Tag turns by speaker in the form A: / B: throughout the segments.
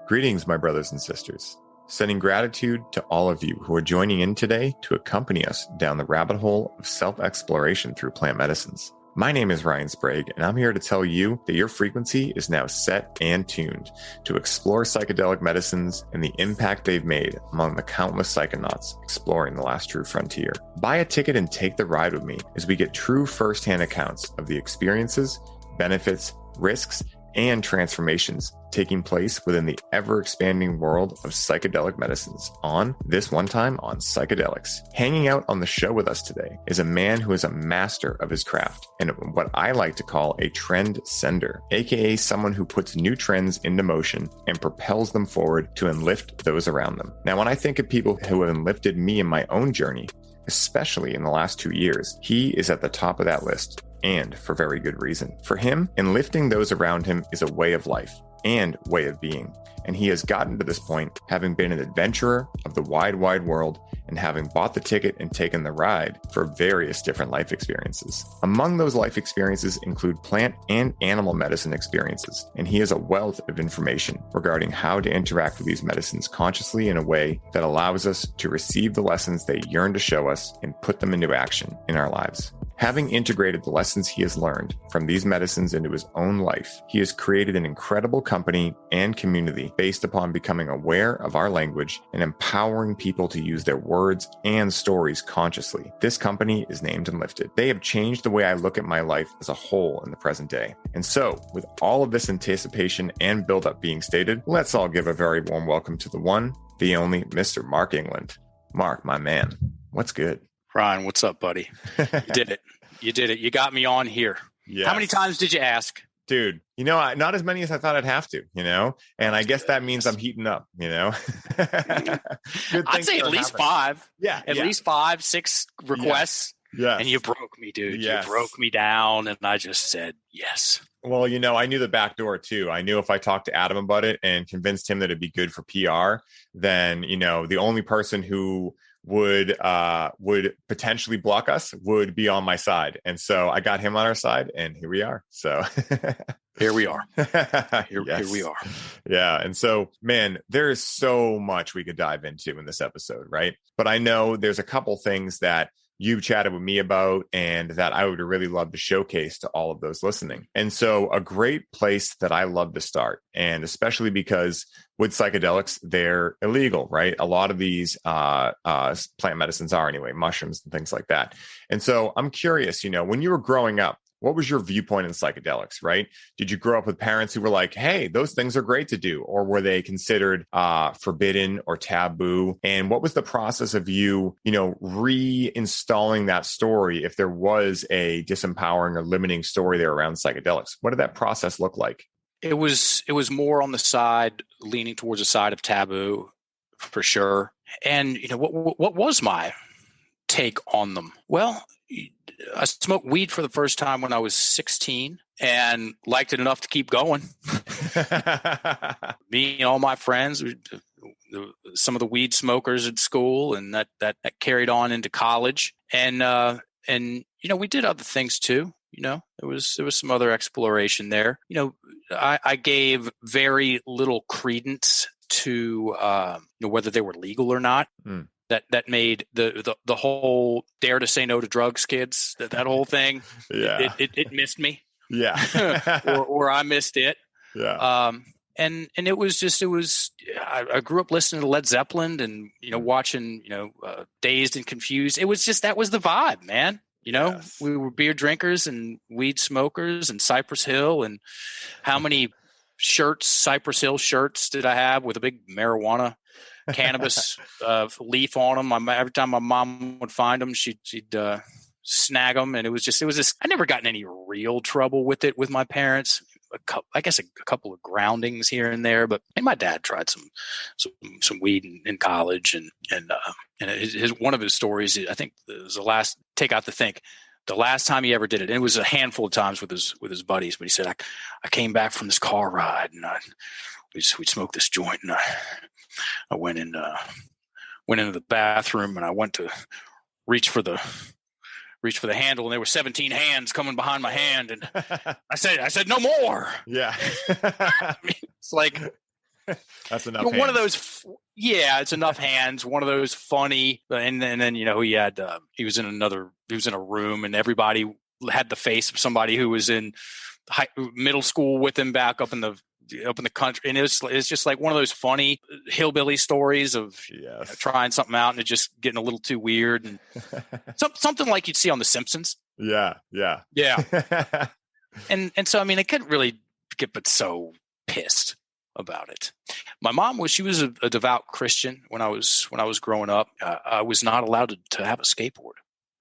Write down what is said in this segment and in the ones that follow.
A: Greetings, my brothers and sisters. Sending gratitude to all of you who are joining in today to accompany us down the rabbit hole of self-exploration through plant medicines. My name is Ryan Sprague, and I'm here to tell you that your frequency is now set and tuned to explore psychedelic medicines and the impact they've made among the countless psychonauts exploring the last true frontier. Buy a ticket and take the ride with me as we get true firsthand accounts of the experiences, benefits, risks, and transformations taking place within the ever-expanding world of psychedelic medicines on This One Time on Psychedelics. Hanging out on the show with us today is a man who is a master of his craft and what I like to call a trend sender, aka someone who puts new trends into motion and propels them forward to enlift those around them. Now, when I think of people who have enlifted me in my own journey, especially in the last 2 years, he is at the top of that list. And for very good reason. For him, enlifting those around him is a way of life and way of being. And he has gotten to this point having been an adventurer of the wide, wide world and having bought the ticket and taken the ride for various different life experiences. Among those life experiences include plant and animal medicine experiences. And he has a wealth of information regarding how to interact with these medicines consciously in a way that allows us to receive the lessons they yearn to show us and put them into action in our lives. Having integrated the lessons he has learned from these medicines into his own life, he has created an incredible company and community based upon becoming aware of our language and empowering people to use their words and stories consciously. This company is named Enlifted. They have changed the way I look at my life as a whole in the present day. And so, with all of this anticipation and buildup being stated, let's all give a very warm welcome to the one, the only Mr. Mark England. Mark, my man, what's good?
B: Ryan, what's up, buddy? You did it. You did it. You got me on here.
A: Yes.
B: How many times did you ask?
A: Dude, not as many as I thought I'd have to, and I guess that means I'm heating up,
B: I'd say at least five.
A: Yeah.
B: At least 5, 6 requests.
A: Yes.
B: And you broke me, dude.
A: Yes.
B: You broke me down, and I just said yes.
A: Well, I knew the back door too. I knew if I talked to Adam about it and convinced him that it'd be good for PR, then, the only person who would potentially block us would be on my side. And so I got him on our side, and here we are. So
B: here we are. Here we are.
A: Yeah. And so, man, there is so much we could dive into in this episode, right? But I know there's a couple things that you've chatted with me about and that I would really love to showcase to all of those listening. And so a great place that I love to start, and especially because with psychedelics, they're illegal, right? A lot of these plant medicines are anyway, mushrooms and things like that. And so I'm curious, when you were growing up, what was your viewpoint in psychedelics, right? Did you grow up with parents who were like, hey, those things are great to do? Or were they considered forbidden or taboo? And what was the process of you, reinstalling that story if there was a disempowering or limiting story there around psychedelics? What did that process look like?
B: It was more on the side, leaning towards the side of taboo, for sure. And, what was my take on them? Well, I smoked weed for the first time when I was 16 and liked it enough to keep going. Me and all my friends, some of the weed smokers at school, and that carried on into college. And we did other things too. There was some other exploration there. I gave very little credence to whether they were legal or not. Mm. That made the whole dare to say no to drugs, kids. That whole thing.
A: Yeah.
B: It missed me.
A: Yeah.
B: or I missed it.
A: Yeah.
B: And it was I grew up listening to Led Zeppelin and watching Dazed and Confused. It was just that was the vibe, man.
A: Yes.
B: We were beer drinkers and weed smokers and Cypress Hill, and how many Cypress Hill shirts did I have with a big marijuana cannabis leaf on them? Every time my mom would find them, she'd snag them, and it was just I never got in any real trouble with it with my parents. I guess a couple of groundings here and there, but my dad tried some weed in college, and one of his stories, I think, was the last take out to think. The last time he ever did it, and it was a handful of times with his buddies, but he said, I came back from this car ride, and we'd smoked this joint, and I went into the bathroom, and I went to reach for the handle, and there were 17 hands coming behind my hand, and I said no more.
A: Yeah.
B: I mean, it's like
A: That's enough.
B: You know, one of those, it's enough hands. One of those funny, and then he was in a room, and everybody had the face of somebody who was in middle school with him back up in the country, and it's just like one of those funny hillbilly stories of trying something out and it just getting a little too weird, and something like you'd see on The Simpsons.
A: Yeah.
B: And so I mean, I couldn't really get but so pissed about it. My mom she was a devout Christian when I was growing up. I was not allowed to have a skateboard.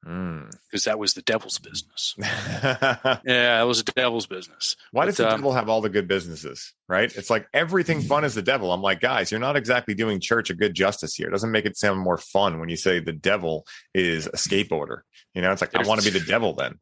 B: Because that was the devil's business. Yeah, it was the devil's business.
A: Why does the devil have all the good businesses, right? It's like everything fun is the devil. I'm like, guys, you're not exactly doing church a good justice here. It doesn't make it sound more fun when you say the devil is a skateboarder. You know, it's like, I want to be the devil then.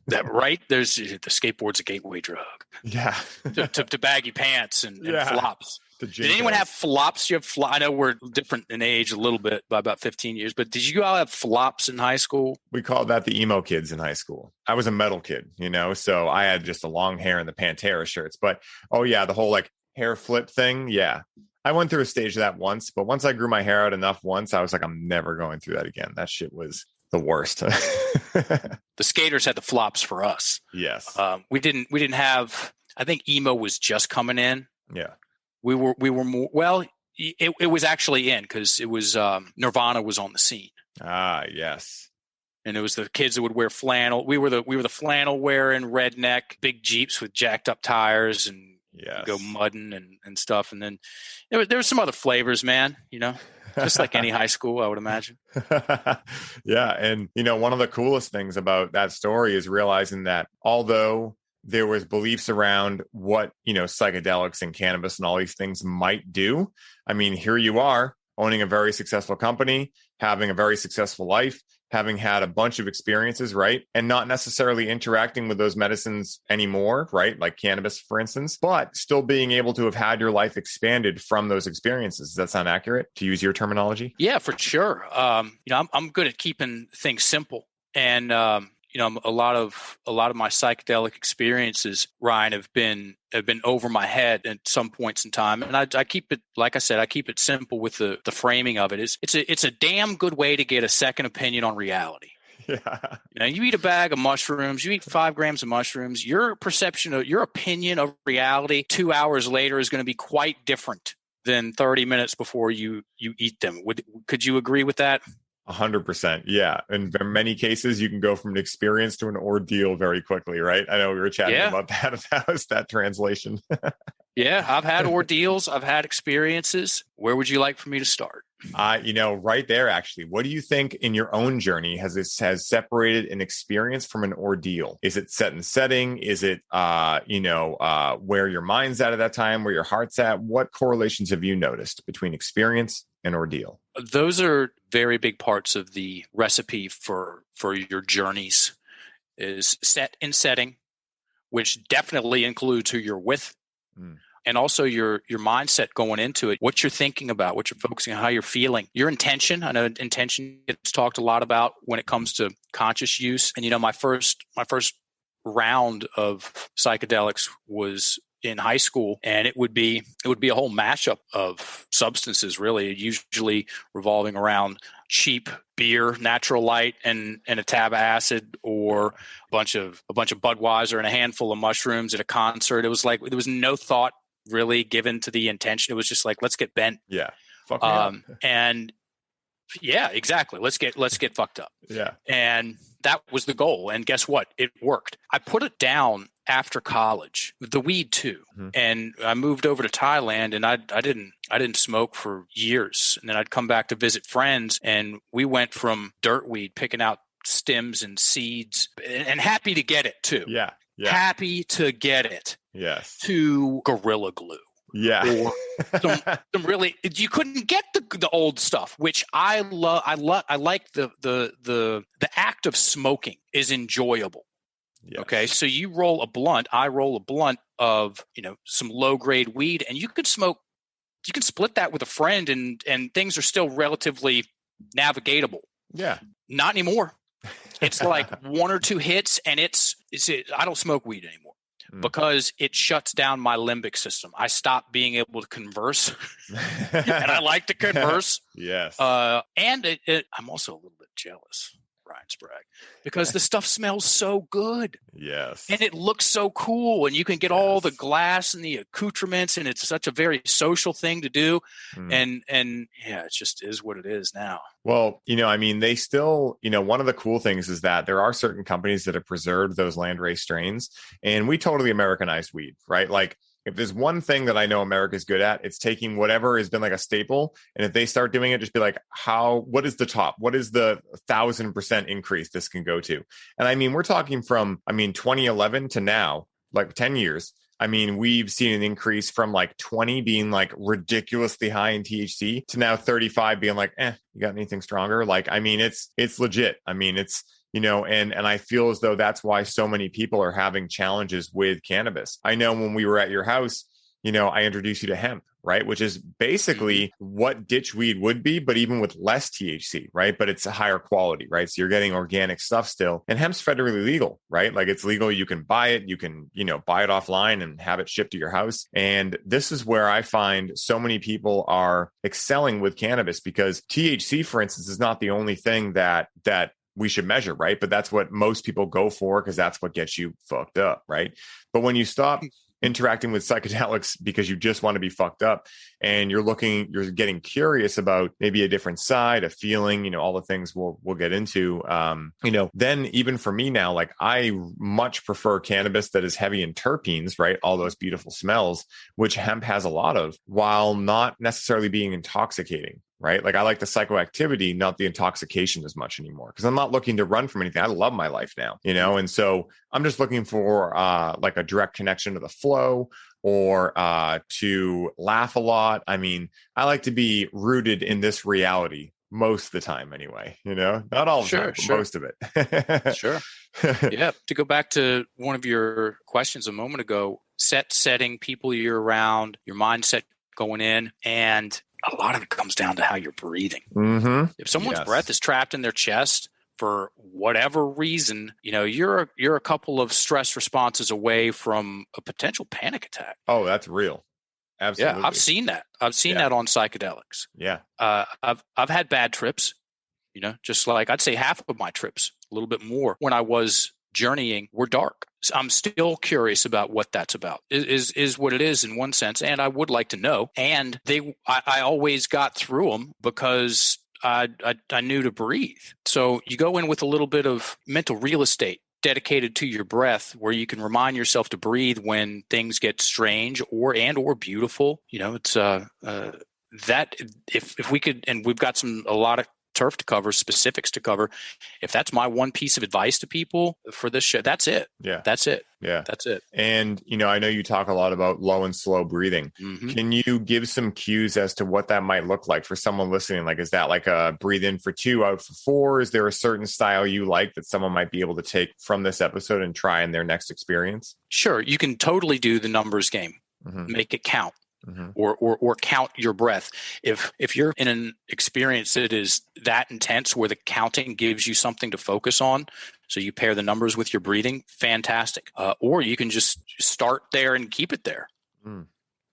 B: That right? There's the skateboard's a gateway drug.
A: Yeah.
B: to baggy pants and flops. Did anyone have flops? I know we're different in age a little bit by about 15 years, but did you all have flops in high school?
A: We called that the emo kids in high school. I was a metal kid, so I had just the long hair and the Pantera shirts. But the whole like hair flip thing. Yeah. I went through a stage of that once, but once I grew my hair out enough once, I was like, I'm never going through that again. That shit was the worst.
B: The skaters had the flops for us.
A: Yes.
B: We didn't have, I think emo was just coming in.
A: Yeah.
B: We were more, well, it was actually in because it was Nirvana was on the scene.
A: Ah, yes.
B: And it was the kids that would wear flannel. We were the flannel wearing redneck, big Jeeps with jacked up tires and go mudding and stuff. And then there were some other flavors, man, just like any high school, I would imagine.
A: Yeah. And, one of the coolest things about that story is realizing that although there was beliefs around what, psychedelics and cannabis and all these things might do. I mean, here you are owning a very successful company, having a very successful life, having had a bunch of experiences, right? And not necessarily interacting with those medicines anymore, right? Like cannabis, for instance, but still being able to have had your life expanded from those experiences. Does that sound accurate, to use your terminology?
B: Yeah, for sure. I'm good at keeping things simple. And, a lot of my psychedelic experiences, Ryan, have been over my head at some points in time, and I keep it, like I said, I keep it simple with the framing of it. It's a damn good way to get a second opinion on reality. Yeah, you eat a bag of mushrooms, you eat 5 grams of mushrooms, your perception of your opinion of reality 2 hours later is going to be quite different than 30 minutes before you eat them. Could you agree with that?
A: 100%. Yeah. In many cases, you can go from an experience to an ordeal very quickly, right? I know we were chatting about that. How's that translation?
B: Yeah, I've had ordeals. I've had experiences. Where would you like for me to start?
A: Right there, actually. What do you think in your own journey has separated an experience from an ordeal? Is it set and setting? Is it, where your mind's at that time, where your heart's at? What correlations have you noticed between experience and ordeal?
B: Those are very big parts of the recipe for your journeys. Is set and setting, which definitely includes who you're with. And also your mindset going into it, what you're thinking about, what you're focusing on, how you're feeling, your intention. I know intention gets talked a lot about when it comes to conscious use. And my first round of psychedelics was in high school, and it would be a whole mashup of substances, really, usually revolving around cheap beer, natural light, and a tab of acid, or a bunch of Budweiser and a handful of mushrooms at a concert. It was like there was no thought really given to the intention. It was just like, let's get bent.
A: Yeah. Fuck me up.
B: And yeah, exactly. Let's get fucked up.
A: Yeah.
B: And that was the goal. And guess what? It worked. I put it down after college, the weed too. Mm-hmm. And I moved over to Thailand, and I didn't smoke for years. And then I'd come back to visit friends, and we went from dirt weed, picking out stems and seeds, and happy to get it too.
A: Yeah.
B: Happy to get it.
A: Yes.
B: To Gorilla Glue.
A: Yeah.
B: Or some really, you couldn't get the old stuff, which I love. I like the act of smoking is enjoyable. Yes. Okay. So you roll a blunt, I roll a blunt of, some low grade weed, and you can split that with a friend, and things are still relatively navigatable.
A: Yeah.
B: Not anymore. It's like 1 or 2 hits, and it's I don't smoke weed anymore. because it shuts down my limbic system. I stop being able to converse, and I like to converse.
A: Yes.
B: And I'm also a little bit jealous, Ryan Sprague, because the stuff smells so good.
A: Yes.
B: And it looks so cool, and you can get all the glass and the accoutrements, and it's such a very social thing to do. And yeah, it just is what it is now.
A: Well, I mean, they still, one of the cool things is that there are certain companies that have preserved those landrace strains, and we totally Americanized weed, right? Like, if there's one thing that I know America's good at, it's taking whatever has been like a staple. And if they start doing it, just be like, what is the top? What is the 1,000% increase this can go to? And I mean, we're talking from, 2011 to now, like 10 years. I mean, we've seen an increase from like 20 being like ridiculously high in THC to now 35 being like, you got anything stronger? Like, I mean, it's legit. I mean, it's, and I feel as though that's why so many people are having challenges with cannabis. I know when we were at your house, I introduced you to hemp, right? Which is basically what ditchweed would be, but even with less THC, right? But it's a higher quality, right? So you're getting organic stuff still. And hemp's federally legal, right? Like, it's legal. You can buy it. You can, buy it offline and have it shipped to your house. And this is where I find so many people are excelling with cannabis, because THC, for instance, is not the only thing that we should measure, right? But that's what most people go for, because that's what gets you fucked up, right? But when you stop interacting with psychedelics because you just want to be fucked up, and you're getting curious about maybe a different side, a feeling, all the things we'll get into, then even for me now, like, I much prefer cannabis that is heavy in terpenes, right? All those beautiful smells, which hemp has a lot of, while not necessarily being intoxicating. Right? Like, I like the psychoactivity, not the intoxication as much anymore, because I'm not looking to run from anything. I love my life now, and so I'm just looking for like a direct connection to the flow, or to laugh a lot. I mean, I like to be rooted in this reality most of the time anyway, not all the time, but most of it.
B: Sure. Yeah. To go back to one of your questions a moment ago, setting people you're around, your mindset going in, and a lot of it comes down to how you're breathing. If someone's breath is trapped in their chest for whatever reason, you're a couple of stress responses away from a potential panic attack.
A: Oh, that's real. Absolutely.
B: Yeah, I've seen that. I've seen that on psychedelics.
A: Yeah.
B: I've had bad trips, just like I'd say half of my trips, a little bit more, when I was journeying, were dark. So I'm still curious about what that's about. Is what it is in one sense, and I would like to know. And I always got through them because I knew to breathe. So you go in with a little bit of mental real estate dedicated to your breath, where you can remind yourself to breathe when things get strange or beautiful. It's that if we could, and we've got a lot of turf to cover, specifics to cover. If that's my one piece of advice to people for this show, that's it.
A: Yeah.
B: That's it.
A: Yeah.
B: That's it.
A: And, I know you talk a lot about low and slow breathing. Can you give some cues as to what that might look like for someone listening? Like, is that like a breathe in for 2, out for 4? Is there a certain style you like that someone might be able to take from this episode and try in their next experience?
B: Sure. You can totally do the numbers game. Make it count. Or count your breath. If you're in an experience that is that intense where the counting gives you something to focus on, so you pair the numbers with your breathing, fantastic. Or you can just start there and keep it there.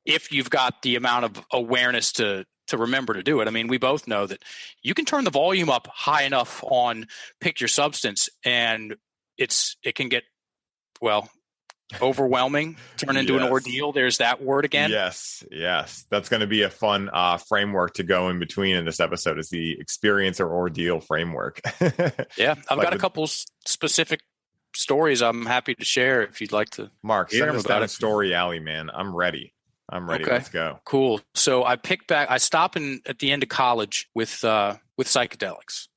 B: If you've got the amount of awareness to remember to do it. I mean, we both know that you can turn the volume up high enough on Pick Your Substance, and it can get, overwhelming, turn into an ordeal. There's that word again.
A: Yes. That's going to be a fun framework to go in between in this episode, is the experience or ordeal framework.
B: Yeah. I've got a couple specific stories I'm happy to share if you'd like to.
A: Mark, send us down a story alley, man. I'm ready. Okay. Let's go.
B: Cool. So I stopped at the end of college with psychedelics.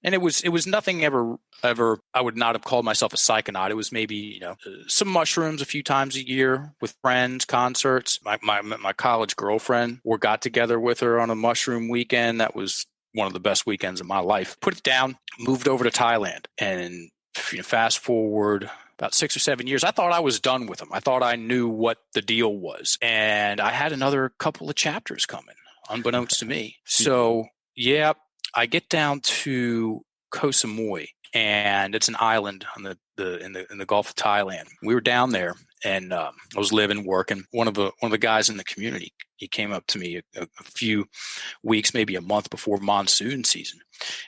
B: And it was nothing ever. I would not have called myself a psychonaut. It was maybe some mushrooms a few times a year with friends, concerts. My college girlfriend, or got together with her on a mushroom weekend. That was one of the best weekends of my life. Put it down, moved over to Thailand, and fast forward about 6 or 7 years, I thought I was done with them. I thought I knew what the deal was, and I had another couple of chapters coming, unbeknownst to me. So yeah. I get down to Koh Samui and it's an island on in the Gulf of Thailand. We were down there, and I was living, working. One of the guys in the community, he came up to me a few weeks, maybe a month before monsoon season,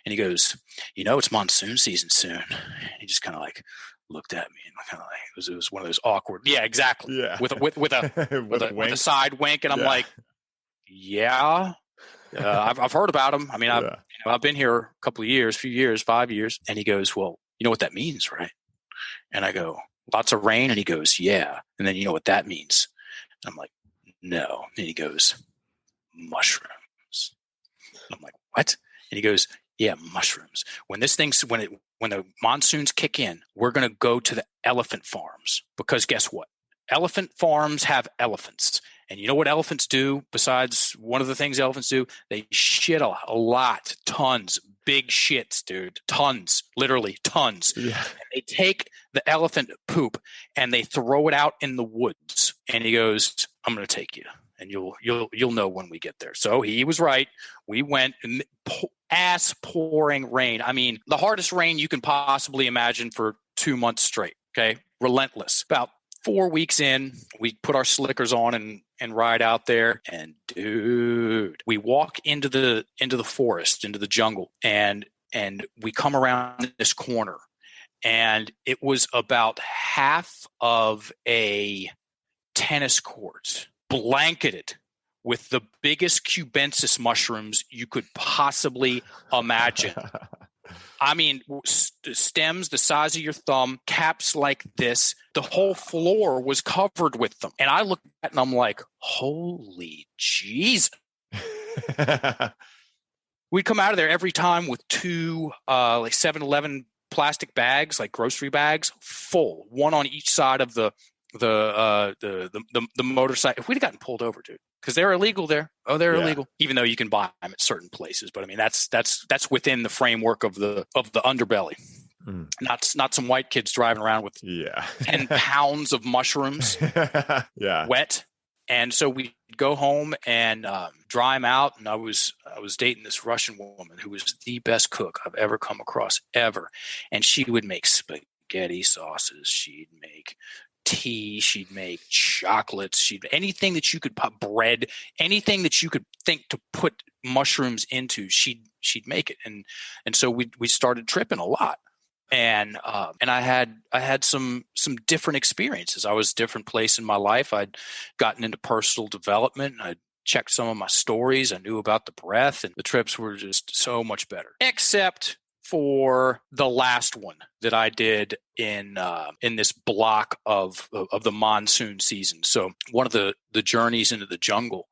B: and he goes, it's monsoon season soon. And he just kind of like looked at me and kind of like it was one of those awkward, yeah, exactly,
A: Yeah.
B: with a side wink, and I'm like, yeah. I've heard about them. I mean, I've been here a couple of years, 5 years. And he goes, well, you know what that means, right? And I go, lots of rain. And he goes, yeah. And then you know what that means? And I'm like, no. And he goes, mushrooms. And I'm like, what? And he goes, yeah, mushrooms. When the monsoons kick in, we're going to go to the elephant farms, because guess what? Elephant farms have elephants. And you know what elephants do besides one of the things elephants do? They shit a lot, tons, big shits, dude, tons, literally tons.
A: Yeah.
B: And they take the elephant poop and they throw it out in the woods. And he goes, I'm going to take you, and you'll know when we get there. So he was right. We went in ass pouring rain. I mean, the hardest rain you can possibly imagine for 2 months straight. Okay. Relentless. About 4 weeks in, we put our slickers on and ride out there. And dude, we walk into the forest, into the jungle, and we come around this corner, and it was about half of a tennis court blanketed with the biggest cubensis mushrooms you could possibly imagine. I mean, stems the size of your thumb, caps like this. The whole floor was covered with them. And I looked at it and I'm like, holy Jesus. We'd come out of there every time with two like 7-Eleven plastic bags, like grocery bags, full, one on each side of the motorcycle. If we'd have gotten pulled over, dude, because they're illegal there. Oh, they're illegal, even though you can buy them at certain places. But I mean, that's within the framework of the underbelly. Not some white kids driving around with 10 pounds of mushrooms, wet. And so we go home and dry them out. And I was dating this Russian woman who was the best cook I've ever come across ever. And she would make spaghetti sauces. She'd make tea, she'd make chocolates, anything that you could put, bread, anything that you could think to put mushrooms into, she'd make it. And so we started tripping a lot. And I had some different experiences. I was a different place in my life. I'd gotten into personal development, and I'd checked some of my stories. I knew about the breath, and the trips were just so much better, except for the last one that I did in this block of the monsoon season. So one of the journeys into the jungle,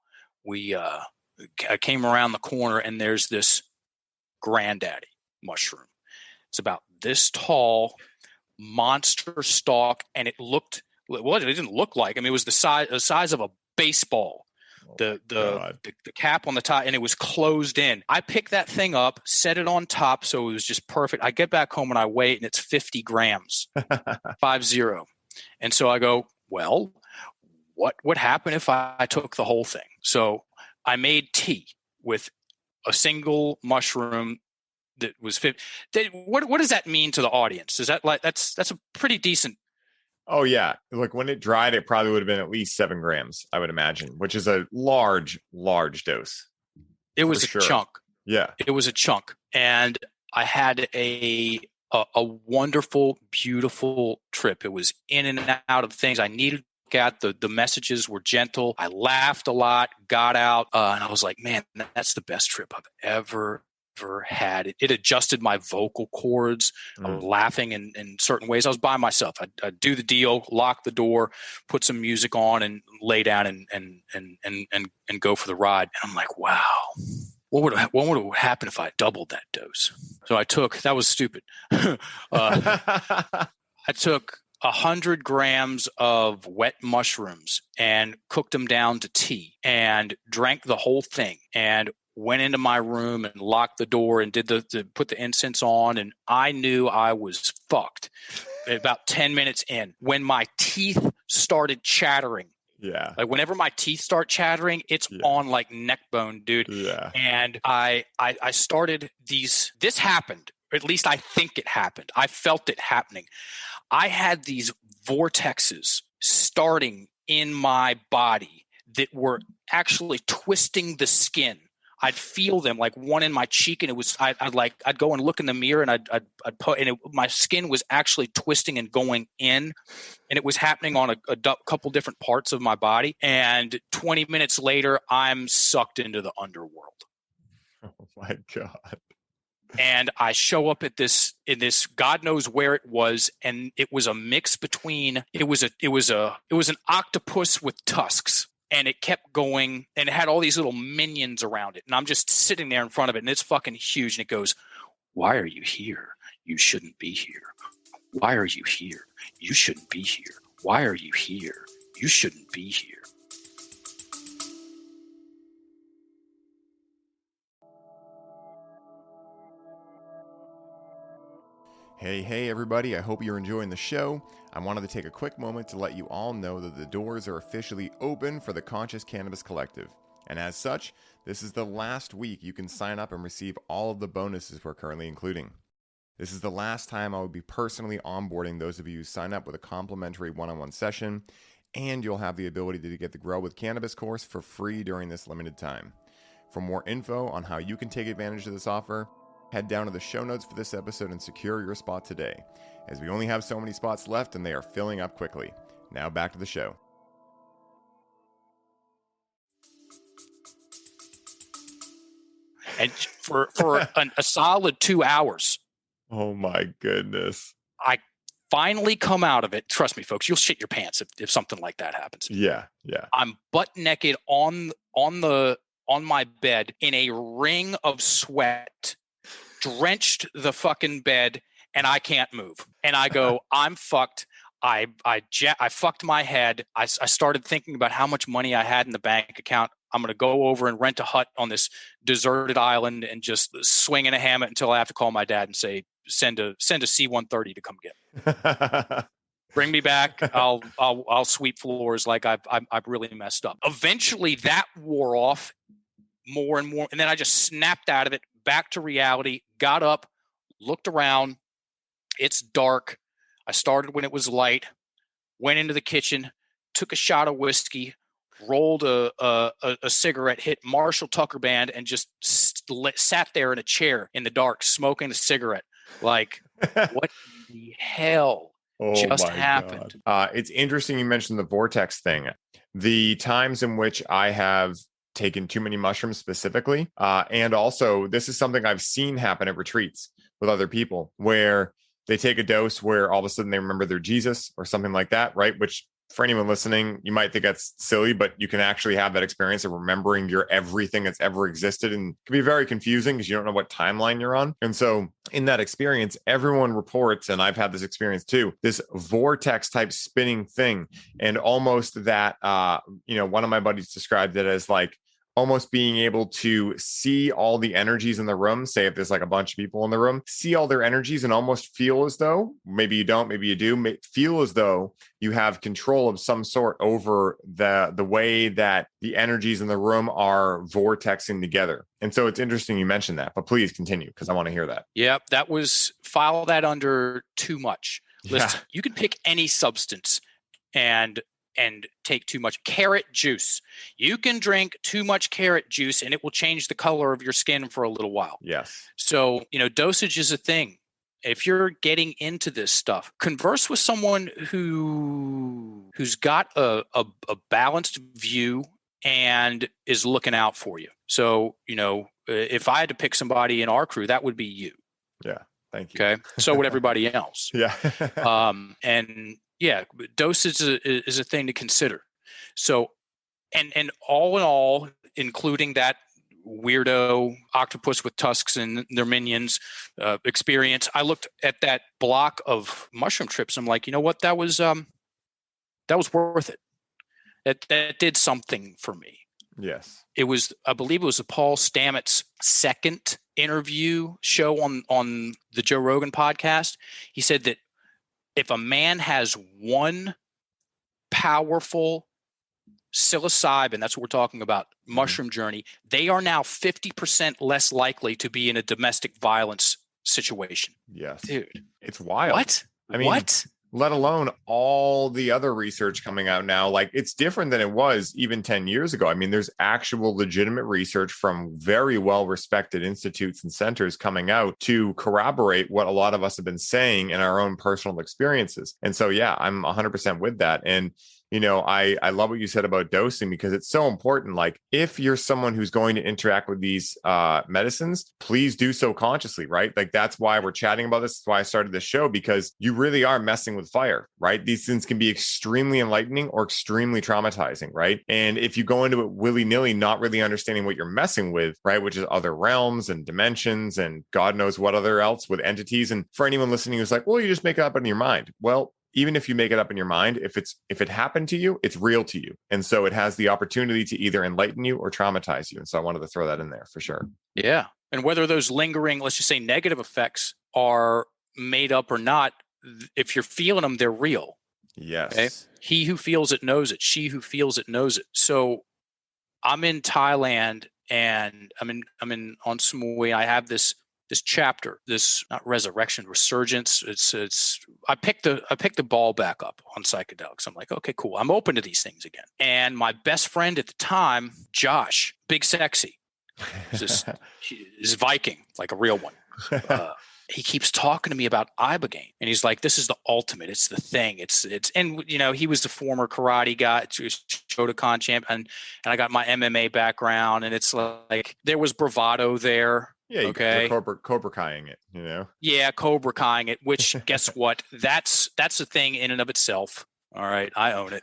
B: I came around the corner, and there's this granddaddy mushroom. It's about this tall, monster stalk, and it didn't look like. I mean, it was the size of a baseball. The cap on the top, and it was closed in. I picked that thing up, set it on top, so it was just perfect. I get back home and I weigh it, and it's 50 grams, 50. And so I go, well, what would happen if I took the whole thing? So I made tea with a single mushroom that was 50. What does that mean to the audience? Is that like that's a pretty decent?
A: Oh yeah, look, when it dried, it probably would have been at least 7 grams, I would imagine, which is a large dose.
B: It was a chunk.
A: Yeah,
B: it was a chunk, and I had a wonderful, beautiful trip. It was in and out of things I needed to look at. The messages were gentle. I laughed a lot, got out, and I was like, man, that's the best trip I've ever had. It adjusted my vocal cords. I was laughing in certain ways. I was by myself. I'd do the deal, lock the door, put some music on, and lay down and go for the ride. And I'm like, wow, what would have happened if I doubled that dose? So that was stupid. I took 100 grams of wet mushrooms and cooked them down to tea and drank the whole thing, and went into my room and locked the door and put the incense on, and I knew I was fucked about 10 minutes in when my teeth started chattering.
A: Yeah.
B: Like whenever my teeth start chattering, it's on like neck bone, dude.
A: Yeah.
B: And I started this happened at least I think it happened. I felt it happening. I had these vortexes starting in my body that were actually twisting the skin. I'd feel them, like one in my cheek, and it was I'd go and look in the mirror, and I'd put, and my skin was actually twisting and going in, and it was happening on a couple different parts of my body. And 20 minutes later, I'm sucked into the underworld.
A: Oh my God.
B: And I show up in this God knows where it was, and it was a mix between it was an octopus with tusks, and it kept going, and it had all these little minions around it, and I'm just sitting there in front of it, and it's fucking huge, and it goes, "Why are you here? You shouldn't be here. Why are you here? You shouldn't be here. Why are you here? You shouldn't be here."
A: Hey, everybody. I hope you're enjoying the show. I wanted to take a quick moment to let you all know that the doors are officially open for the Conscious Cannabis Collective. And as such, this is the last week you can sign up and receive all of the bonuses we're currently including. This is the last time I will be personally onboarding those of you who sign up with a complimentary one-on-one session, and you'll have the ability to get the Grow with Cannabis course for free during this limited time. For more info on how you can take advantage of this offer, head down to the show notes for this episode and secure your spot today, as we only have so many spots left and they are filling up quickly. Now back to the show.
B: And for a solid 2 hours.
A: Oh my goodness.
B: I finally come out of it. Trust me, folks, you'll shit your pants if something like that happens.
A: Yeah.
B: I'm butt naked on my bed in a ring of sweat, drenched the fucking bed, and I can't move. And I go, I'm fucked. I fucked my head. I started thinking about how much money I had in the bank account. I'm going to go over and rent a hut on this deserted island and just swing in a hammock until I have to call my dad and say, send a C-130 to come get me. Bring me back. I'll sweep floors like I've really messed up. Eventually that wore off more and more. And then I just snapped out of it, back to reality, got up, looked around. It's dark. I started when it was light, went into the kitchen, took a shot of whiskey, rolled a cigarette, hit Marshall Tucker Band, and just sat there in a chair in the dark, smoking a cigarette. Like, what the hell just happened?
A: It's interesting you mentioned the vortex thing. The times in which I have taken too many mushrooms specifically, and also this is something I've seen happen at retreats with other people, where they take a dose where all of a sudden they remember their Jesus or something like that, right? Which for anyone listening, you might think that's silly, but you can actually have that experience of remembering your everything that's ever existed, and it can be very confusing because you don't know what timeline you're on. And so in that experience, everyone reports, and I've had this experience too, this vortex type spinning thing. And almost that, one of my buddies described it as like almost being able to see all the energies in the room. Say if there's like a bunch of people in the room, see all their energies and almost feel as though, maybe you don't, maybe you do, feel as though you have control of some sort over the way that the energies in the room are vortexing together. And so it's interesting you mentioned that, but please continue because I want to hear that.
B: Yep, file that under too much. Listen, you can pick any substance and take too much. Carrot juice. You can drink too much carrot juice and it will change the color of your skin for a little while.
A: Yes.
B: So, dosage is a thing. If you're getting into this stuff, converse with someone who's got a balanced view and is looking out for you. So, if I had to pick somebody in our crew, that would be you.
A: Yeah. Thank you.
B: Okay. So would everybody else.
A: Yeah.
B: And yeah, dosage is a thing to consider. So, and all in all, including that weirdo octopus with tusks and their minions experience, I looked at that block of mushroom trips. I'm like, you know what? That was worth it. That did something for me.
A: Yes.
B: I believe it was a Paul Stamets' second interview show on the Joe Rogan podcast. He said that if a man has one powerful psilocybin, that's what we're talking about, mushroom journey, they are now 50% less likely to be in a domestic violence situation.
A: Yes.
B: Dude.
A: It's wild.
B: What?
A: I mean,
B: what?
A: let alone all the other research coming out now. Like, it's different than it was even 10 years ago. I mean, there's actual legitimate research from very well-respected institutes and centers coming out to corroborate what a lot of us have been saying in our own personal experiences. And so, yeah, I'm 100% with that. And I love what you said about dosing, because it's so important. Like, if you're someone who's going to interact with these medicines, please do so consciously, right? Like, that's why we're chatting about this. That's why I started this show, because you really are messing with fire, right? These things can be extremely enlightening or extremely traumatizing, right? And if you go into it willy-nilly, not really understanding what you're messing with, right, which is other realms and dimensions and God knows what other else with entities. And for anyone listening who's like, well, you just make it up in your mind. Well, even if you make it up in your mind, if it happened to you, it's real to you. And so it has the opportunity to either enlighten you or traumatize you. And so I wanted to throw that in there for sure.
B: Yeah. And whether those lingering, let's just say negative effects are made up or not, if you're feeling them, they're real.
A: Yes.
B: Okay? He who feels it knows it. She who feels it knows it. So I'm in Thailand and I'm in on Samui. I have this chapter, this not resurrection, resurgence. It's I picked the ball back up on psychedelics. I'm like, okay, cool. I'm open to these things again. And my best friend at the time, Josh, big sexy, he's Viking, like a real one. He keeps talking to me about ibogaine, and he's like, "This is the ultimate. It's the thing. It's." And he was the former karate guy, Shotokan champ, and I got my MMA background, and it's like there was bravado there.
A: Yeah,
B: okay.
A: Cobra Kai-ing it,
B: Yeah, Cobra Kai-ing it, which guess what? That's a thing in and of itself. All right, I own it,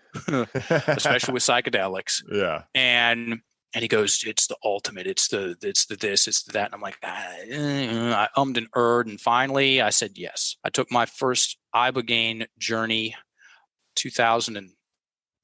B: especially with psychedelics.
A: Yeah.
B: And he goes, it's the ultimate. It's the this, it's the that. And I'm like, I ummed and erred. And finally I said yes. I took my first ibogaine journey,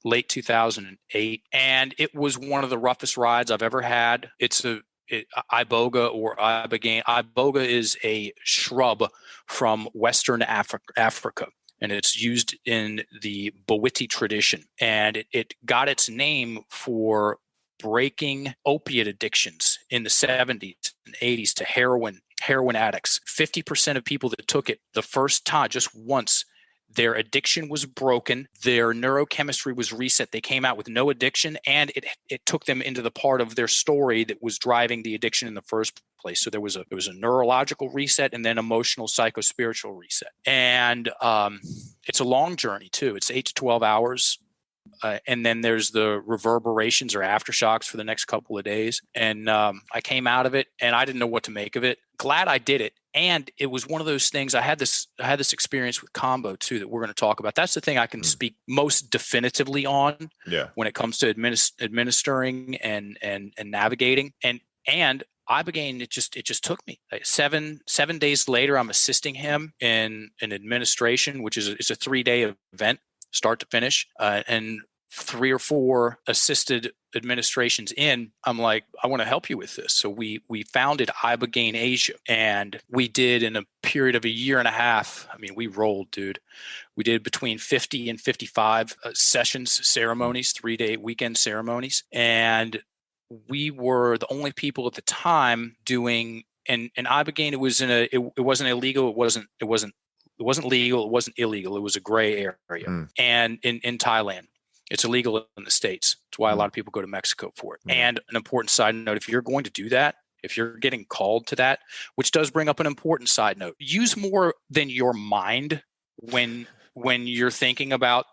B: late 2008. And it was one of the roughest rides I've ever had. Iboga or ibogaine. Iboga is a shrub from Western Africa, and it's used in the Bwiti tradition. And it got its name for breaking opiate addictions in the 70s and 80s to heroin addicts. 50% of people that took it the first time, just once, their addiction was broken, their neurochemistry was reset. They came out with no addiction, and it took them into the part of their story that was driving the addiction in the first place. So there was a neurological reset and then emotional, psychospiritual reset. And it's a long journey too. It's 8 to 12 hours. And then there's the reverberations or aftershocks for the next couple of days. And I came out of it and I didn't know what to make of it. Glad I did it. And it was one of those things. I had this experience with combo too that we're going to talk about. That's the thing I can speak most definitively on when it comes to administering and navigating. And ibogaine, it just took me. Like 7 days later, I'm assisting him in an administration, which is it's a 3-day event, start to finish, and 3 or 4 assisted administrations in, I'm like, I want to help you with this. So we founded Ibogaine Asia, and we did in a period of a year and a half. I mean, we rolled, dude. We did between 50 and 55 sessions, ceremonies, 3-day weekend ceremonies, and we were the only people at the time doing. And Ibogaine, it wasn't illegal. It wasn't legal. It wasn't illegal. It was a gray area. And in Thailand, it's illegal in the States. That's why a lot of people go to Mexico for it. And an important side note, if you're going to do that, if you're getting called to that, which does bring up an important side note, use more than your mind when you're thinking about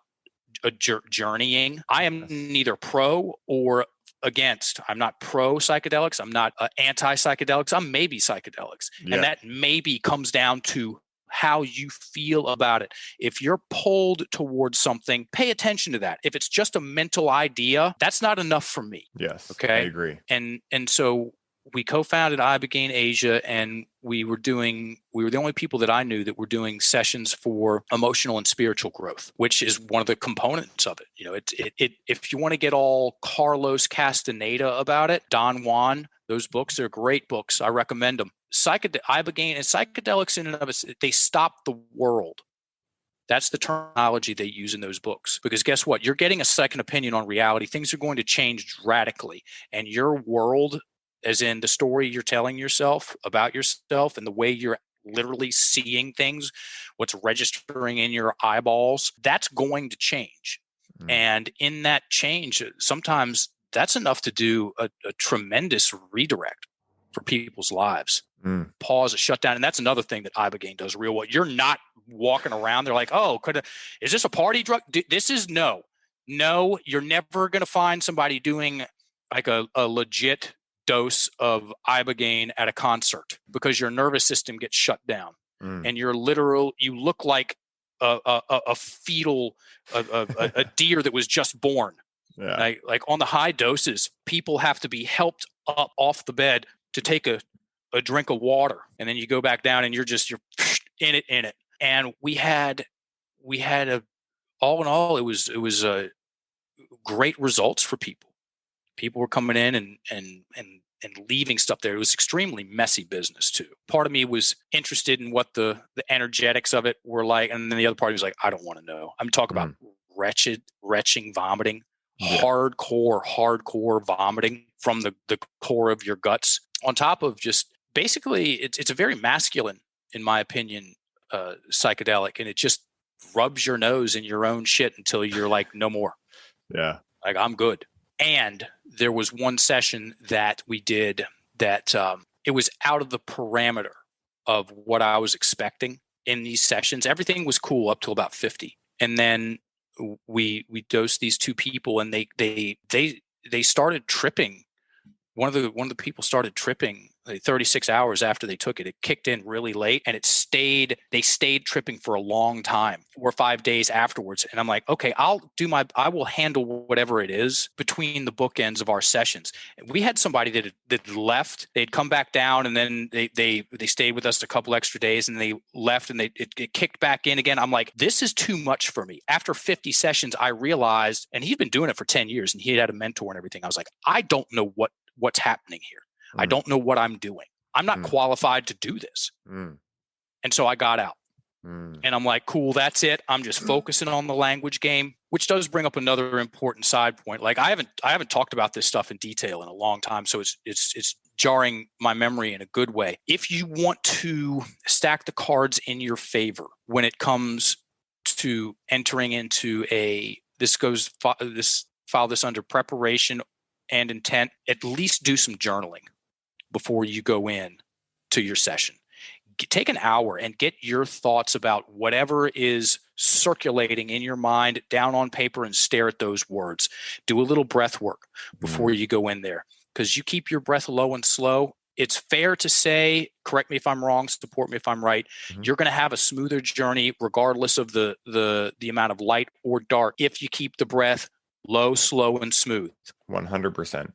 B: a journeying. I am neither pro or against. I'm not pro psychedelics. I'm not anti psychedelics. I'm maybe psychedelics. And that maybe comes down to how you feel about it. If you're pulled towards something, pay attention to that. If it's just a mental idea, that's not enough for me.
A: Yes.
B: Okay.
A: I agree.
B: And so we co-founded Ibogaine Asia, and we were the only people that I knew that were doing sessions for emotional and spiritual growth, which is one of the components of it. If you want to get all Carlos Castaneda about it, Don Juan, those books, they're great books. I recommend them. Ibogaine and psychedelics in and of itself, they stop the world. That's the terminology they use in those books. Because guess what? You're getting a second opinion on reality. Things are going to change radically. And your world, as in the story you're telling yourself about yourself and the way you're literally seeing things, what's registering in your eyeballs, that's going to change. And in that change, sometimes that's enough to do a tremendous redirect for people's lives. Pause, a shutdown. And that's another thing that Ibogaine does real well. You're not walking around. They're like, oh, is this a party drug? This is no, you're never going to find somebody doing like a legit dose of Ibogaine at a concert, because your nervous system gets shut down and you look like a fetal, a deer that was just born. Yeah. Like on the high doses, people have to be helped up off the bed to take a drink of water, and then you go back down and you're in it. And we had all in all, it was great results for people. People were coming in and leaving stuff there. It was extremely messy business too. Part of me was interested in what the energetics of it were like, and then the other part was like, I don't want to know. I'm talking about retching vomiting, hardcore vomiting from the core of your guts, on top of just basically it's a very masculine, in my opinion, psychedelic, and it just rubs your nose in your own shit until you're like, no more. Yeah. Like, I'm good. And there was one session that we did that it was out of the parameter of what I was expecting in these sessions. Everything was cool up till about 50. And then we dosed these two people, and they started tripping. One of the people started tripping 36 hours after they took it. It kicked in really late, and they stayed tripping for a long time, 4 or 5 days afterwards. And I'm like, okay, I will handle whatever it is between the bookends of our sessions. And we had somebody that left. They'd come back down, and then they stayed with us a couple extra days, and they left, and it kicked back in again. I'm like, this is too much for me. After 50 sessions, I realized, and he'd been doing it for 10 years, and he had a mentor and everything. I was like, I don't know what's happening here. I don't know what I'm doing. I'm not qualified to do this. And so I got out. And I'm like, cool, that's it. I'm just focusing on the language game, which does bring up another important side point. Like, I haven't talked about this stuff in detail in a long time, so it's jarring my memory in a good way. If you want to stack the cards in your favor when it comes to entering into file this under preparation and intent, at least do some journaling before you go in to your session. Take an hour and get your thoughts about whatever is circulating in your mind down on paper and stare at those words. Do a little breath work before you go in there, because you keep your breath low and slow. It's fair to say, correct me if I'm wrong, support me if I'm right, you're going to have a smoother journey regardless of the amount of light or dark if you keep the breath low, slow, and smooth.
A: 100%.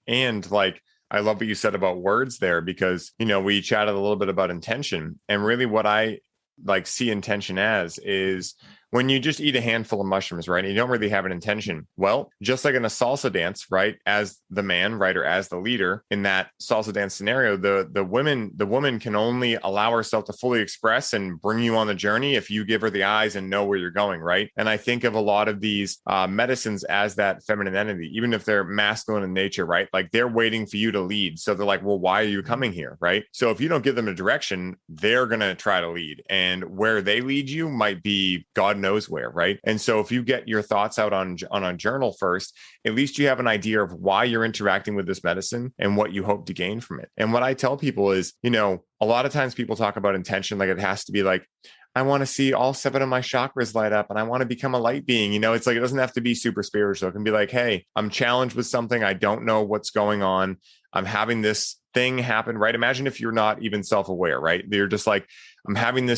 A: And like, I love what you said about words there, because, we chatted a little bit about intention, and really what I like see intention as is when you just eat a handful of mushrooms, right? And you don't really have an intention. Well, just like in a salsa dance, right? As the man, right? Or as the leader in that salsa dance scenario, the woman can only allow herself to fully express and bring you on the journey if you give her the eyes and know where you're going, right? And I think of a lot of these medicines as that feminine entity, even if they're masculine in nature, right? Like, they're waiting for you to lead. So they're like, well, why are you coming here, right? So if you don't give them a direction, they're going to try to lead. And where they lead you might be God knows where, right? And so if you get your thoughts out on a journal first, at least you have an idea of why you're interacting with this medicine and what you hope to gain from it. And what I tell people is, a lot of times people talk about intention like it has to be like, I want to see all 7 of my chakras light up and I want to become a light being. It's like, it doesn't have to be super spiritual. It can be like, hey, I'm challenged with something. I don't know what's going on. I'm having this thing happen, right? Imagine if you're not even self-aware, right? You're just like, I'm having the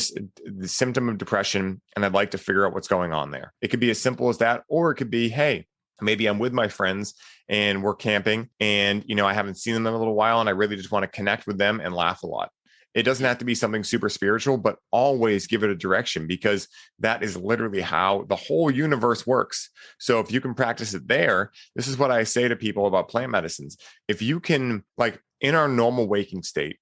A: symptom of depression and I'd like to figure out what's going on there. It could be as simple as that, or it could be, hey, maybe I'm with my friends and we're camping and, I haven't seen them in a little while and I really just want to connect with them and laugh a lot. It doesn't have to be something super spiritual, but always give it a direction, because that is literally how the whole universe works. So if you can practice it there, this is what I say to people about plant medicines. If you can, like, in our normal waking state,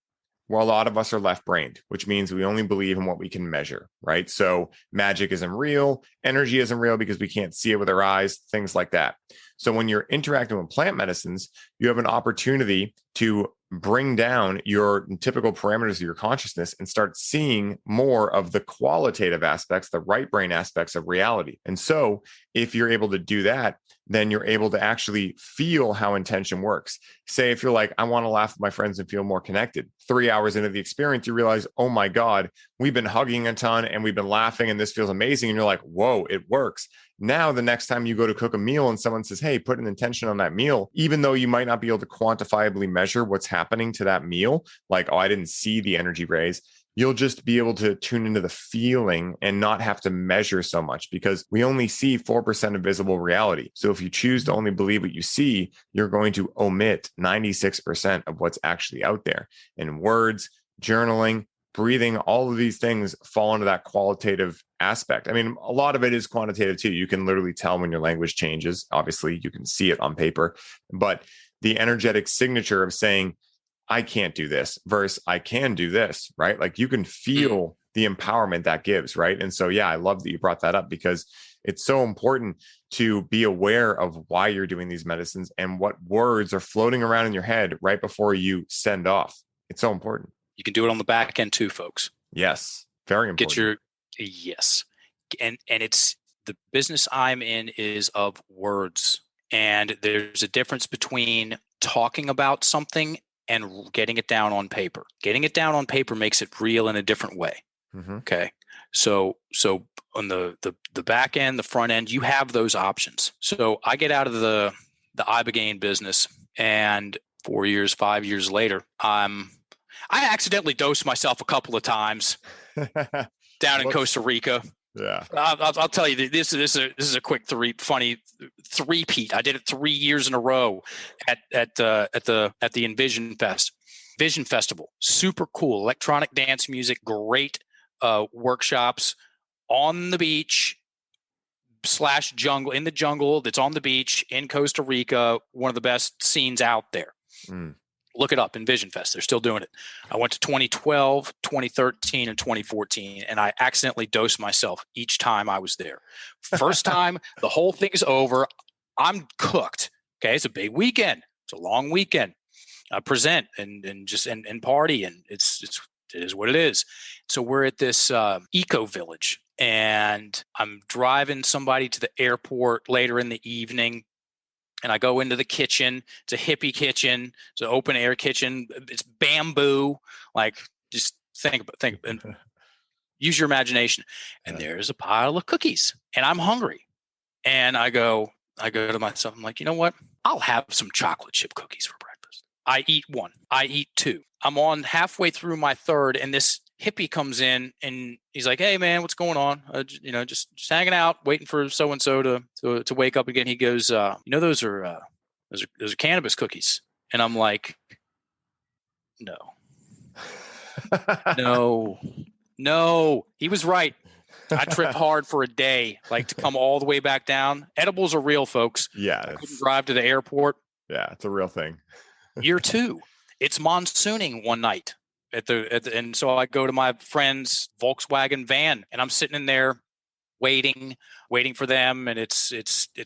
A: where a lot of us are left-brained, which means we only believe in what we can measure, right? So magic isn't real, energy isn't real because we can't see it with our eyes, things like that. So when you're interacting with plant medicines, you have an opportunity to bring down your typical parameters of your consciousness and start seeing more of the qualitative aspects, the right brain aspects of reality. And so if you're able to do that, then you're able to actually feel how intention works. Say, if you're like, I want to laugh with my friends and feel more connected. 3 hours into the experience, you realize, oh my God, we've been hugging a ton and we've been laughing and this feels amazing. And you're like, whoa, it works. Now, the next time you go to cook a meal and someone says, hey, put an intention on that meal, even though you might not be able to quantifiably measure what's happening to that meal, like, oh, I didn't see the energy rays, you'll just be able to tune into the feeling and not have to measure so much, because we only see 4% of visible reality. So if you choose to only believe what you see, you're going to omit 96% of what's actually out there. And words, journaling, breathing, all of these things fall into that qualitative aspect. I mean, a lot of it is quantitative too. You can literally tell when your language changes. Obviously, you can see it on paper, but the energetic signature of saying, I can't do this versus I can do this, right? Like, you can feel the empowerment that gives, right? And so, yeah, I love that you brought that up, because it's so important to be aware of why you're doing these medicines and what words are floating around in your head right before you send off. It's so important.
B: You can do it on the back end too, folks.
A: Yes. Very important.
B: Yes. And it's, the business I'm in is of words. And there's a difference between talking about something and getting it down on paper. Getting it down on paper makes it real in a different way.
A: Mm-hmm.
B: Okay. So on the back end, the front end, you have those options. So I get out of the ibogaine business, and 4 years, 5 years later, I accidentally dosed myself a couple of times down in Costa Rica.
A: Yeah,
B: I'll tell you, this is a quick funny three-peat. I did it 3 years in a row at the Envision Vision Festival. Super cool, electronic dance music, great workshops on the beach / jungle, in the jungle that's on the beach in Costa Rica. One of the best scenes out there. Look it up, Envision Fest. They're still doing it. I went to 2012, 2013, and 2014, and I accidentally dosed myself each time I was there. First time, the whole thing is over. I'm cooked. Okay, it's a big weekend. It's a long weekend. I present and party, and it is what it is. So we're at this eco village, and I'm driving somebody to the airport later in the evening. And I go into the kitchen. It's a hippie kitchen. It's an open air kitchen. It's bamboo. Like, just think and use your imagination. And there's a pile of cookies, and I'm hungry. And I go to myself, I'm like, you know what? I'll have some chocolate chip cookies for breakfast. I eat one. I eat two. I'm on halfway through my third, and this hippie comes in, and he's like, hey man, what's going on? Just hanging out, waiting for so-and-so to wake up again. He goes, those are cannabis cookies. And I'm like, no, he was right. I tripped hard for a day, like, to come all the way back down. Edibles are real, folks.
A: Yeah.
B: I couldn't drive to the airport.
A: Yeah, it's a real thing.
B: Year 2, it's monsooning one night. And so I go to my friend's Volkswagen van, and I'm sitting in there waiting for them, and it's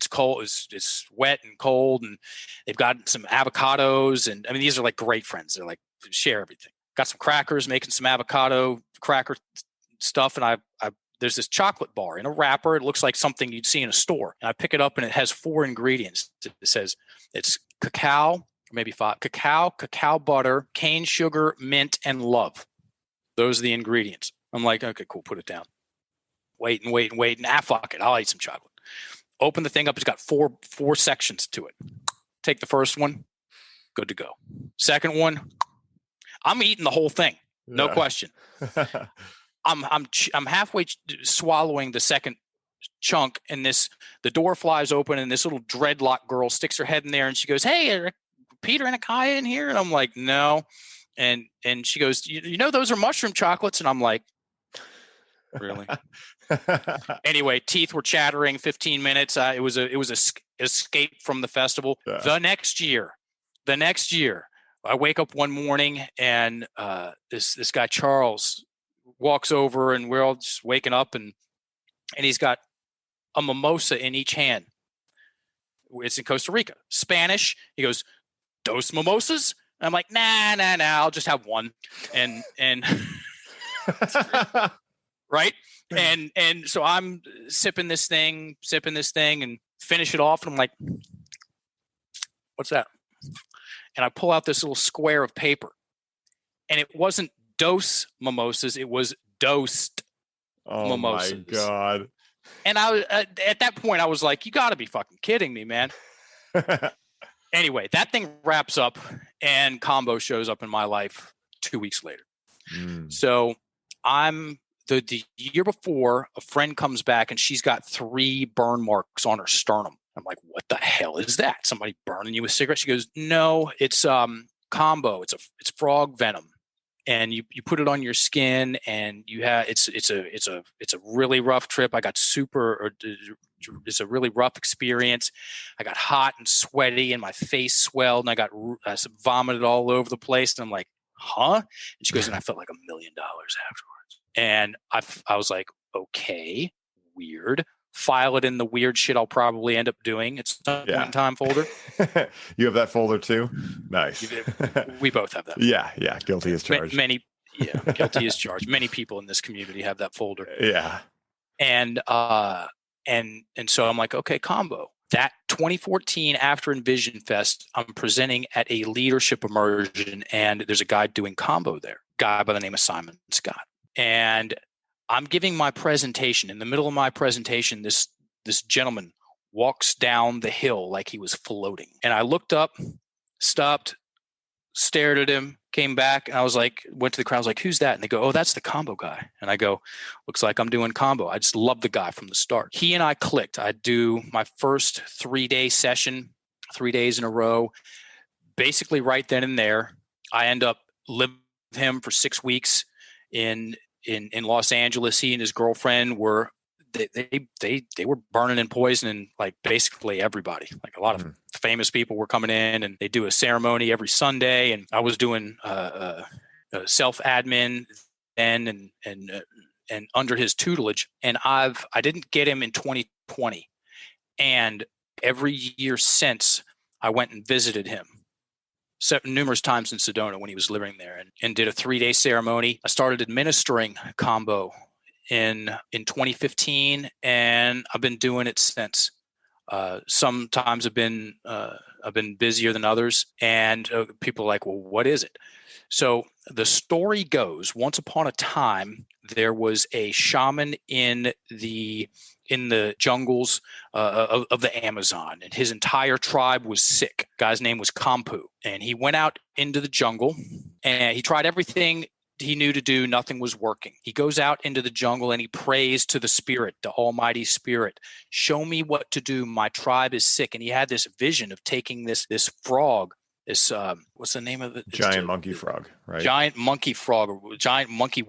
B: cold, it's wet and cold, and they've got some avocados, and I mean, these are like great friends. They're like, share everything. Got some crackers, making some avocado cracker stuff, and I there's this chocolate bar in a wrapper. It looks like something you'd see in a store, and I pick it up, and it has 4 ingredients. It says it's cacao. Maybe 5. Cacao butter, cane sugar, mint, and love. Those are the ingredients. I'm like, okay, cool, put it down. Wait. Fuck it, I'll eat some chocolate. Open the thing up. It's got four sections to it. Take the first one, good to go. Second one, I'm eating the whole thing, no question. I'm halfway swallowing the second chunk, and the door flies open, and this little dreadlock girl sticks her head in there, and she goes, hey, Peter and Akaya in here? And I'm like, no. And she goes, you know, those are mushroom chocolates. And I'm like, really? Anyway, teeth were chattering. 15 minutes. It was escape from the festival. The next year, I wake up one morning, and this guy Charles walks over, and we're all just waking up, and he's got a mimosa in each hand. It's in Costa Rica. Spanish. He goes, dos mimosas? I'm like, nah, I'll just have one. And right. And so I'm sipping this thing and finish it off. And I'm like, what's that? And I pull out this little square of paper, and it wasn't dose mimosas. It was dosed mimosas.
A: Oh my God.
B: And I was, at that point I was like, you gotta be fucking kidding me, man. Anyway, that thing wraps up and Combo shows up in my life 2 weeks later. So I'm the year before, a friend comes back and she's got 3 burn marks on her sternum. I'm like, what the hell is that? Somebody burning you with cigarettes? She goes, no, it's Combo. It's frog venom. And you put it on your skin, and you have it's a really rough trip. It's a really rough experience. I got hot and sweaty, and my face swelled, and I vomited all over the place. And I'm like, huh? And she goes, and I felt like $1 million afterwards. And I was like, okay, weird. File it in the weird shit I'll probably end up doing. It's a one-time folder.
A: You have that folder too? Nice.
B: We both have that.
A: Yeah. Guilty as charged.
B: Guilty as charged. Many people in this community have that folder.
A: Yeah.
B: And so I'm like, okay, Combo. That 2014 after Envision Fest, I'm presenting at a leadership immersion, and there's a guy doing Combo there, guy by the name of Simon Scott. And I'm giving my presentation. In the middle of my presentation, this gentleman walks down the hill like he was floating. And I looked up, stopped, stared at him, came back, and I was like, went to the crowd, I was like, who's that? And they go, oh, that's the Combo guy. And I go, looks like I'm doing Combo. I just love the guy from the start. He and I clicked. I do my first 3-day session, 3 days in a row. Basically right then and there, I end up living with him for 6 weeks in Los Angeles. He and his girlfriend were they were burning and poisoning like basically everybody. Like a lot of famous people were coming in, and they do a ceremony every Sunday. And I was doing self admin then and under his tutelage. And I didn't get him in 2020, and every year since I went and visited him numerous times in Sedona when he was living there, and did a 3-day ceremony. I started administering Combo in 2015, and I've been doing it since. Sometimes I've been busier than others, and people are like, well, what is it? So the story goes, once upon a time, there was a shaman in the jungles of the Amazon, and his entire tribe was sick. Guy's name was Kampu, and he went out into the jungle, and he tried everything he knew to do. Nothing was working. He goes out into the jungle and he prays to the spirit, the almighty spirit. Show me what to do. My tribe is sick. And he had this vision of taking this frog, this what's the name of it?
A: Giant monkey frog, right?
B: Giant monkey frog, or giant monkey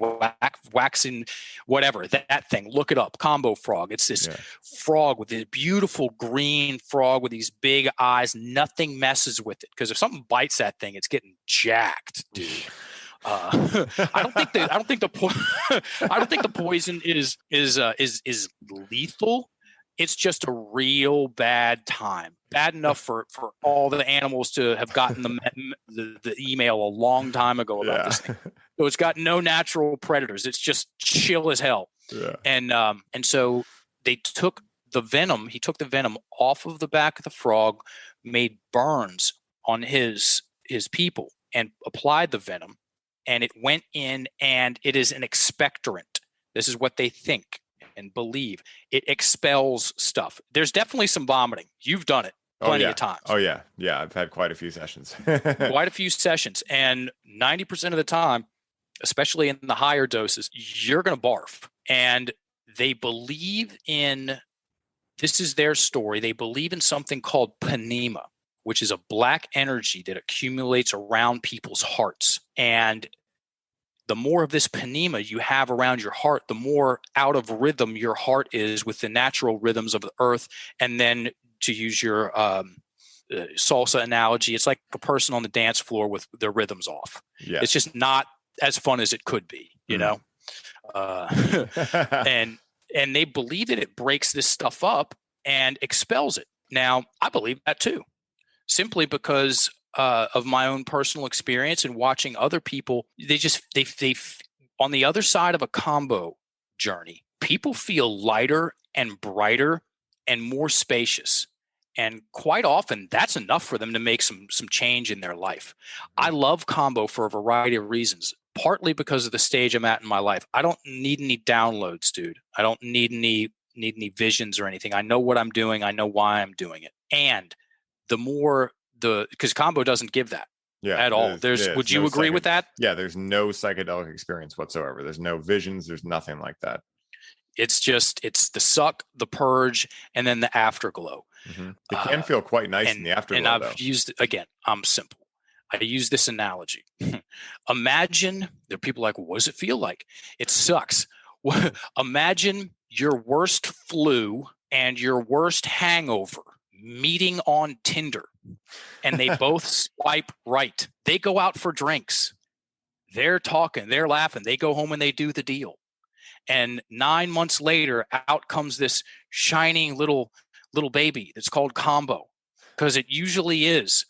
B: waxing, whatever, that thing. Look it up. Combo frog. It's this frog with this beautiful green frog with these big eyes. Nothing messes with it, because if something bites that thing, it's getting jacked, dude. I don't think the poison is lethal. It's just a real bad time. Bad enough for all the animals to have gotten the email a long time ago about this thing. So it's got no natural predators. It's just chill as hell. Yeah. And so they took the venom. He took the venom off of the back of the frog, made burns on his people, and applied the venom. And it went in, and it is an expectorant. This is what they think and believe. It expels stuff. There's definitely some vomiting. You've done it plenty of times.
A: Oh, yeah. Yeah, I've had quite a few sessions.
B: Quite a few sessions. And 90% of the time, especially in the higher doses, you're going to barf. And they believe in, this is their story, they believe in something called panema, which is a black energy that accumulates around people's hearts. And the more of this panema you have around your heart, the more out of rhythm your heart is with the natural rhythms of the earth. And then, to use your salsa analogy, it's like a person on the dance floor with their rhythms off. Yeah. It's just not as fun as it could be, you know? And they believe that it breaks this stuff up and expels it. Now, I believe that too. Simply because of my own personal experience and watching other people, they on the other side of a combo journey, people feel lighter and brighter and more spacious. And quite often that's enough for them to make some change in their life. I love combo for a variety of reasons, partly because of the stage I'm at in my life. I don't need any downloads, dude. I don't need any visions or anything. I know what I'm doing. I know why I'm doing it. And because combo doesn't give that at all. Would you agree with that?
A: Yeah, there's no psychedelic experience whatsoever. There's no visions. There's nothing like that.
B: It's the suck, the purge, and then the afterglow.
A: It can feel quite nice in the afterglow.
B: And I've used, again, I'm simple. I use this analogy. Imagine, there are people like, well, what does it feel like? It sucks. Imagine your worst flu and your worst hangover meeting on Tinder, and they both swipe right. They go out for drinks. They're talking, they're laughing. They go home and they do the deal. And 9 months later, out comes this shining little baby that's called combo, because it usually is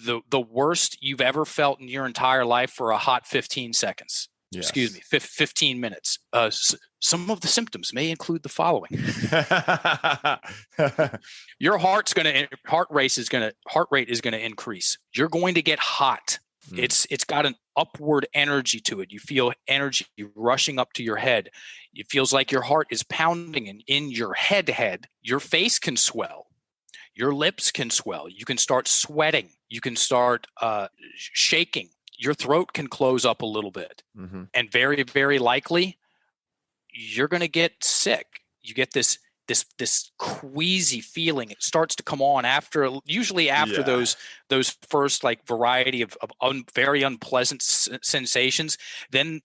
B: the worst you've ever felt in your entire life for a hot 15 seconds. Yes. Excuse me, 15 minutes. Some of the symptoms may include the following. Your heart rate is going to increase. You're going to get hot. It's got an upward energy to it. You feel energy rushing up to your head. It feels like your heart is pounding, and in your head, your face can swell. Your lips can swell. You can start sweating. You can start shaking. Your throat can close up a little bit. And very, very likely, you're going to get sick. You get this queasy feeling. It starts to come on usually after those first like variety of very unpleasant sensations. Then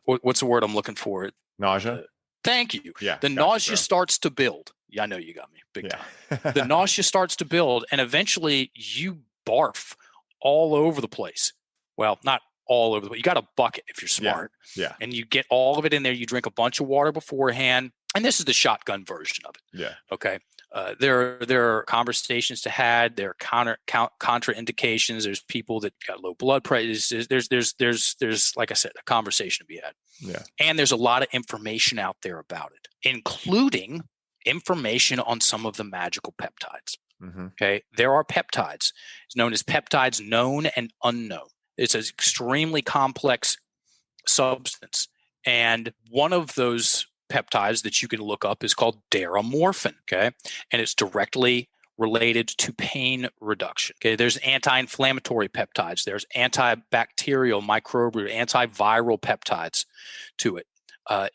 B: what's the word I'm looking for?
A: Nausea.
B: Thank you.
A: Yeah.
B: The nausea starts to build. Yeah, I know you got me big time. The nausea starts to build, and eventually you barf all over the place. Well, not all over the place. You got a bucket if you're smart.
A: Yeah.
B: And you get all of it in there. You drink a bunch of water beforehand. And this is the shotgun version of it.
A: Yeah.
B: Okay. There are conversations to had. There are contraindications. There's people that got low blood pressure. There's like I said, a conversation to be had.
A: Yeah. And
B: there's a lot of information out there about it, including information on some of the magical peptides. Okay. There are peptides. It's known as peptides known and unknown. It's an extremely complex substance. And one of those peptides that you can look up is called deramorphin. Okay. And it's directly related to pain reduction. Okay. There's anti-inflammatory peptides. There's antibacterial, microbial, antiviral peptides to it.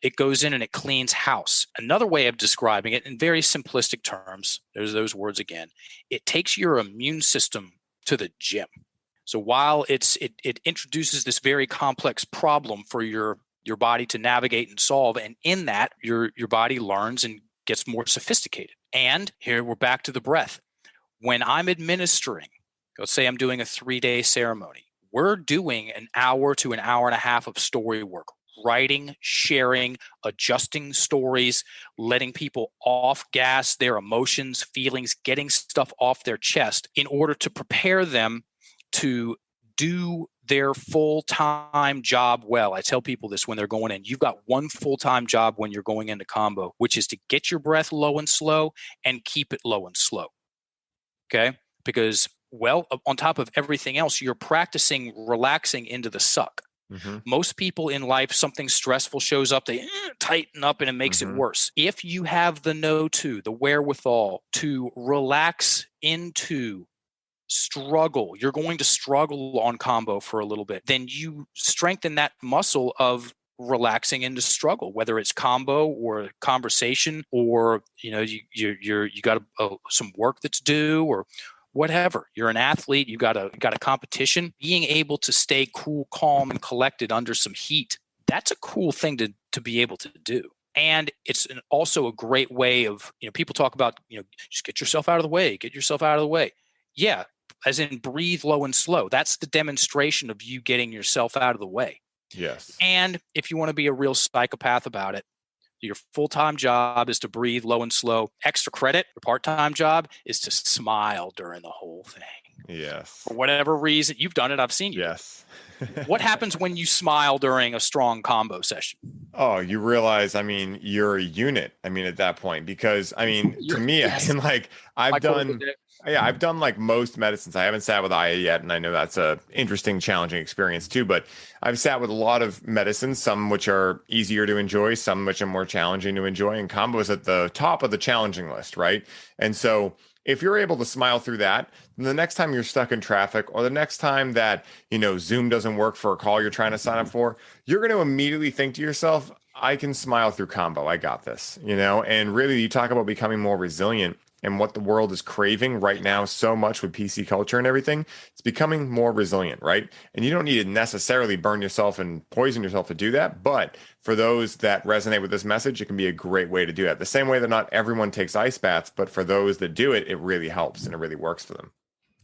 B: It goes in and it cleans house. Another way of describing it in very simplistic terms, there's those words again, it takes your immune system to the gym. So while it introduces this very complex problem for your body to navigate and solve, and in that your body learns and gets more sophisticated. And here we're back to the breath. When I'm administering, let's say I'm doing a 3-day ceremony, we're doing an hour to an hour and a half of story work, writing, sharing, adjusting stories, letting people off gas their emotions, feelings, getting stuff off their chest in order to prepare them to do their full-time job well. I tell people this when they're going in. You've got one full-time job when you're going into combo, which is to get your breath low and slow and keep it low and slow. Okay? Because, well, on top of everything else, you're practicing relaxing into the suck. Most people in life, something stressful shows up, they tighten up and it makes it worse. If you have the wherewithal to relax into struggle, you're going to struggle on combo for a little bit, then you strengthen that muscle of relaxing into struggle, whether it's combo or conversation, or you got some work that's due, or whatever. You're an athlete, you got a competition. Being able to stay cool, calm, and collected under some heat, that's a cool thing to be able to do. And it's also a great way of, people talk about, just get yourself out of the way. Yeah, as in breathe low and slow. That's the demonstration of you getting yourself out of the way.
A: Yes.
B: And if you want to be a real psychopath about it, your full-time job is to breathe low and slow. Extra credit, your part-time job is to smile during the whole thing.
A: Yes.
B: For whatever reason, you've done it. I've seen you.
A: Yes.
B: What happens when you smile during a strong combo session?
A: Oh, you realize, I mean, you're a unit. I mean, at that point, because I mean, to me, I
B: Yes.
A: mean, like I've done, yeah, I've done like most medicines. I haven't sat with IA yet, and I know that's a interesting, challenging experience too. But I've sat with a lot of medicines, some which are easier to enjoy, some which are more challenging to enjoy, and combos at the top of the challenging list, right? And so if you're able to smile through that, then the next time you're stuck in traffic or the next time that, Zoom doesn't work for a call you're trying to sign up for, you're going to immediately think to yourself, I can smile through combo. I got this, and really you talk about becoming more resilient and what the world is craving right now so much with PC culture and everything. It's becoming more resilient, right? And you don't need to necessarily burn yourself and poison yourself to do that. But for those that resonate with this message, it can be a great way to do that. The same way that not everyone takes ice baths, but for those that do it, it really helps and it really works for them.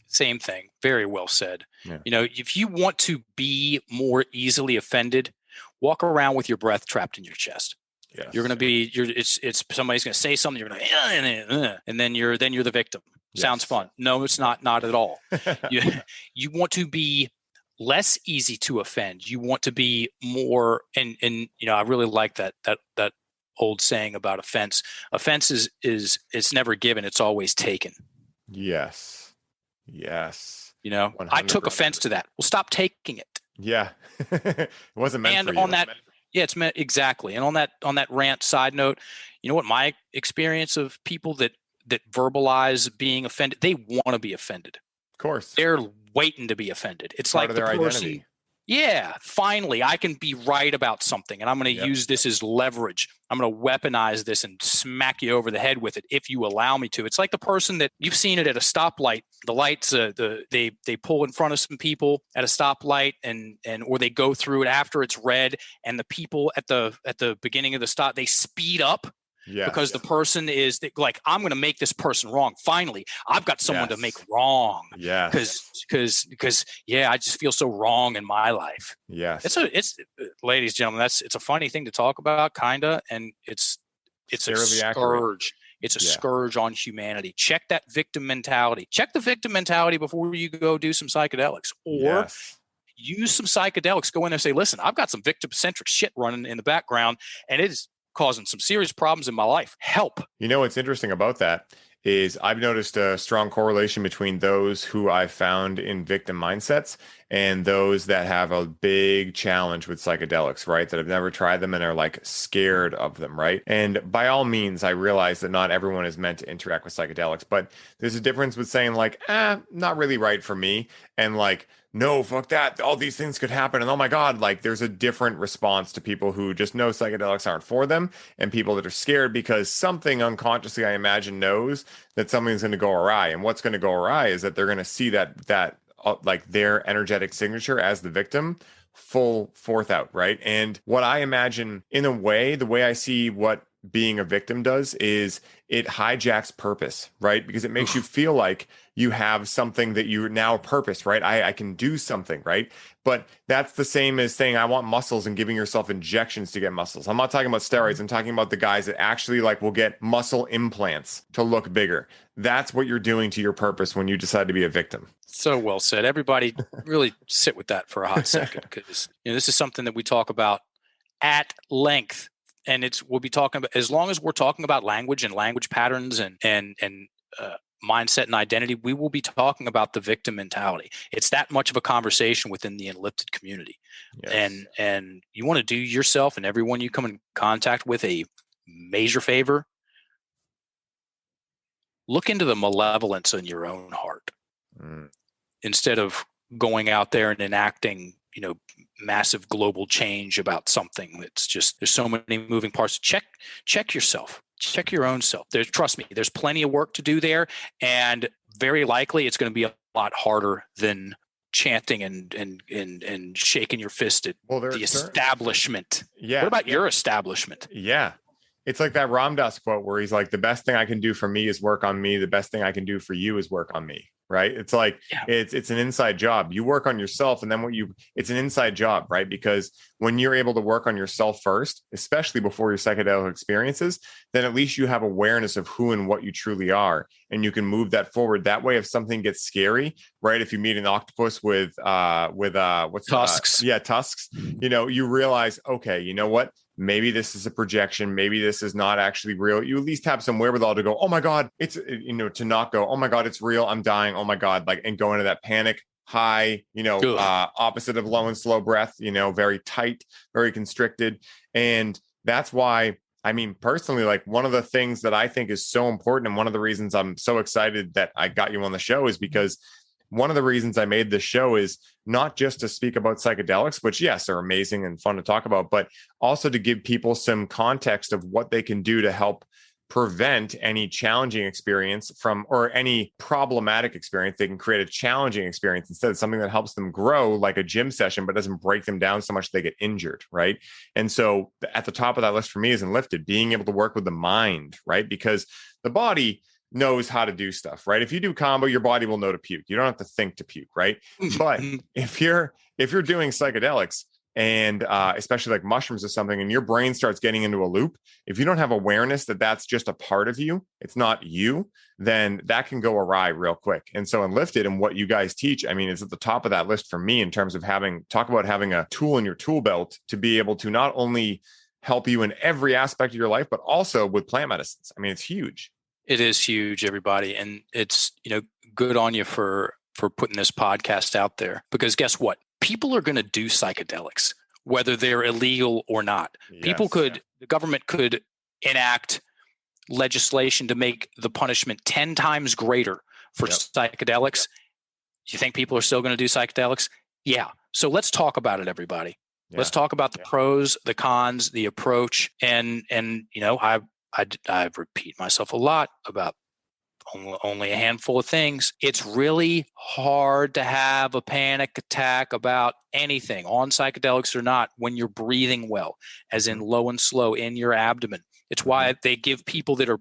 B: Same thing. Very well said.
A: Yeah.
B: If you want to be more easily offended, walk around with your breath trapped in your chest.
A: Yes.
B: You're going to be, it's somebody's going to say something. You're going to, and then you're the victim. Yes. Sounds fun. No, it's not at all. You want to be less easy to offend. You want to be more, and I really like that old saying about offense. Offense is it's never given. It's always taken.
A: Yes. Yes.
B: 100%. I took offense to that. Well, stop taking it.
A: Yeah. It wasn't meant for you.
B: On that, yeah, it's meant exactly. And on that rant side note, you know what my experience of people that verbalize being offended, they want to be offended.
A: Of course.
B: They're waiting to be offended. It's
A: part
B: like
A: of their identity.
B: Yeah, finally, I can be right about something, and I'm going to use this as leverage. I'm going to weaponize this and smack you over the head with it if you allow me to. It's like the person that you've seen it at a stoplight. The lights, they pull in front of some people at a stoplight, and or they go through it after it's red, and the people at the beginning of the stop, they speed up. Yes. Because the person is like, I'm going to make this person wrong. Finally, I've got someone to make wrong.
A: Yeah.
B: Because I just feel so wrong in my life.
A: Yes.
B: It's ladies and gentlemen, it's a funny thing to talk about, kinda, and it's a scourge. Accurate. It's a scourge on humanity. Check that victim mentality. Check the victim mentality before you go do some psychedelics, or use some psychedelics. Go in there and say, listen, I've got some victim-centric shit running in the background, and it is causing some serious problems in my life. Help.
A: What's interesting about that is I've noticed a strong correlation between those who I've found in victim mindsets and those that have a big challenge with psychedelics, right? That have never tried them and are like scared of them, right? And by all means, I realize that not everyone is meant to interact with psychedelics, but there's a difference with saying like, not really right for me, and like, no, fuck that. All these things could happen. And oh my God, like there's a different response to people who just know psychedelics aren't for them and people that are scared because something unconsciously, I imagine, knows that something's going to go awry. And what's going to go awry is that they're going to see that like their energetic signature as the victim full forth out, right? And what I imagine, in a way, the way I see what being a victim does is it hijacks purpose, right? Because it makes you feel like you have something that you now purpose, right? I can do something, right? But that's the same as saying I want muscles and giving yourself injections to get muscles. I'm not talking about steroids. I'm talking about the guys that actually like will get muscle implants to look bigger. That's what you're doing to your purpose when you decide to be a victim.
B: So well said. Everybody really sit with that for a hot second, because this is something that we talk about at length. And we'll be talking about, as long as we're talking about language and language patterns and mindset and identity, we will be talking about the victim mentality. It's that much of a conversation within the Enlifted community. Yes. And you want to do yourself and everyone you come in contact with a major favor. Look into the malevolence in your own heart instead of going out there and enacting, massive global change about something that's just, there's so many moving parts. Check yourself. Check your own self. Trust me, there's plenty of work to do there, and very likely it's going to be a lot harder than chanting and shaking your fist at the establishment. Yeah. What about your establishment?
A: Yeah. It's like that Ram Dass quote where he's like, the best thing I can do for me is work on me. The best thing I can do for you is work on me. right? It's like,
B: Yeah.
A: it's an inside job. You work on yourself, and then it's an inside job, right? Because when you're able to work on yourself first, especially before your psychedelic experiences, then at least you have awareness of who and what you truly are, and you can move that forward. That way, if something gets scary, right? If you meet an octopus with what's
B: Tusks.
A: tusks, you realize, okay, you know what? Maybe this is a projection. Maybe this is not actually real. You at least have some wherewithal to go, oh my God, it's, to not go, oh my God, it's real. I'm dying. Oh my God. Like, and go into that panic high, opposite of low and slow breath, very tight, very constricted. And that's why, I mean, personally, like, one of the things that I think is so important, and one of the reasons I'm so excited that I got you on the show, is because one of the reasons I made this show is not just to speak about psychedelics, which, yes, are amazing and fun to talk about, but also to give people some context of what they can do to help prevent any challenging experience or any problematic experience. They can create a challenging experience instead of something that helps them grow, like a gym session, but doesn't break them down so much they get injured, right? And so at the top of that list for me is Enlifted, being able to work with the mind, right? Because the body knows how to do stuff, right? If you do combo, your body will know to puke. You don't have to think to puke, right? But if you're doing psychedelics, and especially like mushrooms or something, and your brain starts getting into a loop, if you don't have awareness that that's just a part of you, it's not you, then that can go awry real quick. And so Enlifted and what you guys teach, I mean, it's at the top of that list for me in terms of talk about having a tool in your tool belt to be able to not only help you in every aspect of your life, but also with plant medicines. I mean, it's huge.
B: It is huge, everybody. And it's, good on you for putting this podcast out there, because guess what? People are going to do psychedelics, whether they're illegal or not.
A: Yes.
B: The government could enact legislation to make the punishment 10 times greater for psychedelics. You think people are still going to do psychedelics? Yeah. So let's talk about it, everybody. Yeah. Let's talk about the pros, the cons, the approach. And I repeat myself a lot about only a handful of things. It's really hard to have a panic attack about anything, on psychedelics or not, when you're breathing well, as in low and slow in your abdomen. It's why they give people that are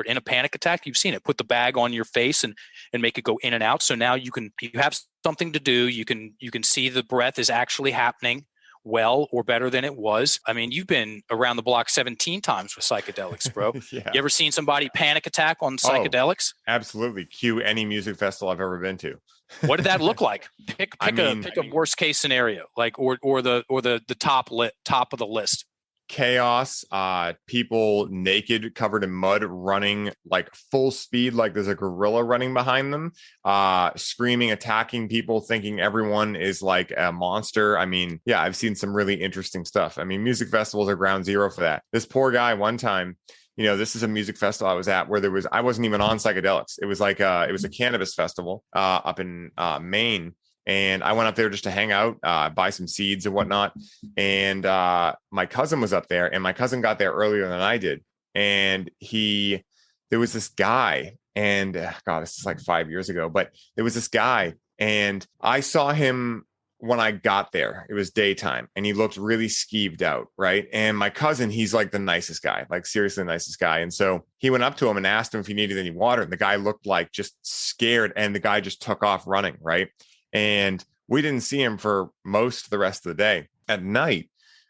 B: in a panic attack, you've seen it, put the bag on your face and make it go in and out. So now you have something to do. You can see the breath is actually happening well or better than it was. I mean, you've been around the block 17 times with psychedelics, bro. Yeah. You ever seen somebody panic attack on psychedelics?
A: Absolutely. Cue any music festival I've ever been to.
B: What did that look like? Pick a worst case scenario, like or the top of the list.
A: Chaos, people naked, covered in mud, running like full speed, like there's a gorilla running behind them, screaming, attacking people, thinking everyone is like a monster. I mean, yeah, I've seen some really interesting stuff. I mean, music festivals are ground zero for that. This poor guy one time, this is a music festival I was at where I wasn't even on psychedelics. It was like it was a cannabis festival up in Maine. And I went up there just to hang out, buy some seeds and whatnot. And my cousin was up there, and my cousin got there earlier than I did. And there was this guy, and God, this is like 5 years ago, but there was this guy, and I saw him when I got there. It was daytime, and he looked really skeeved out, right? And my cousin, he's like the nicest guy, like seriously the nicest guy. And so he went up to him and asked him if he needed any water. And the guy looked like just scared, and the guy just took off running, right? And we didn't see him for most of the rest of the day. At night,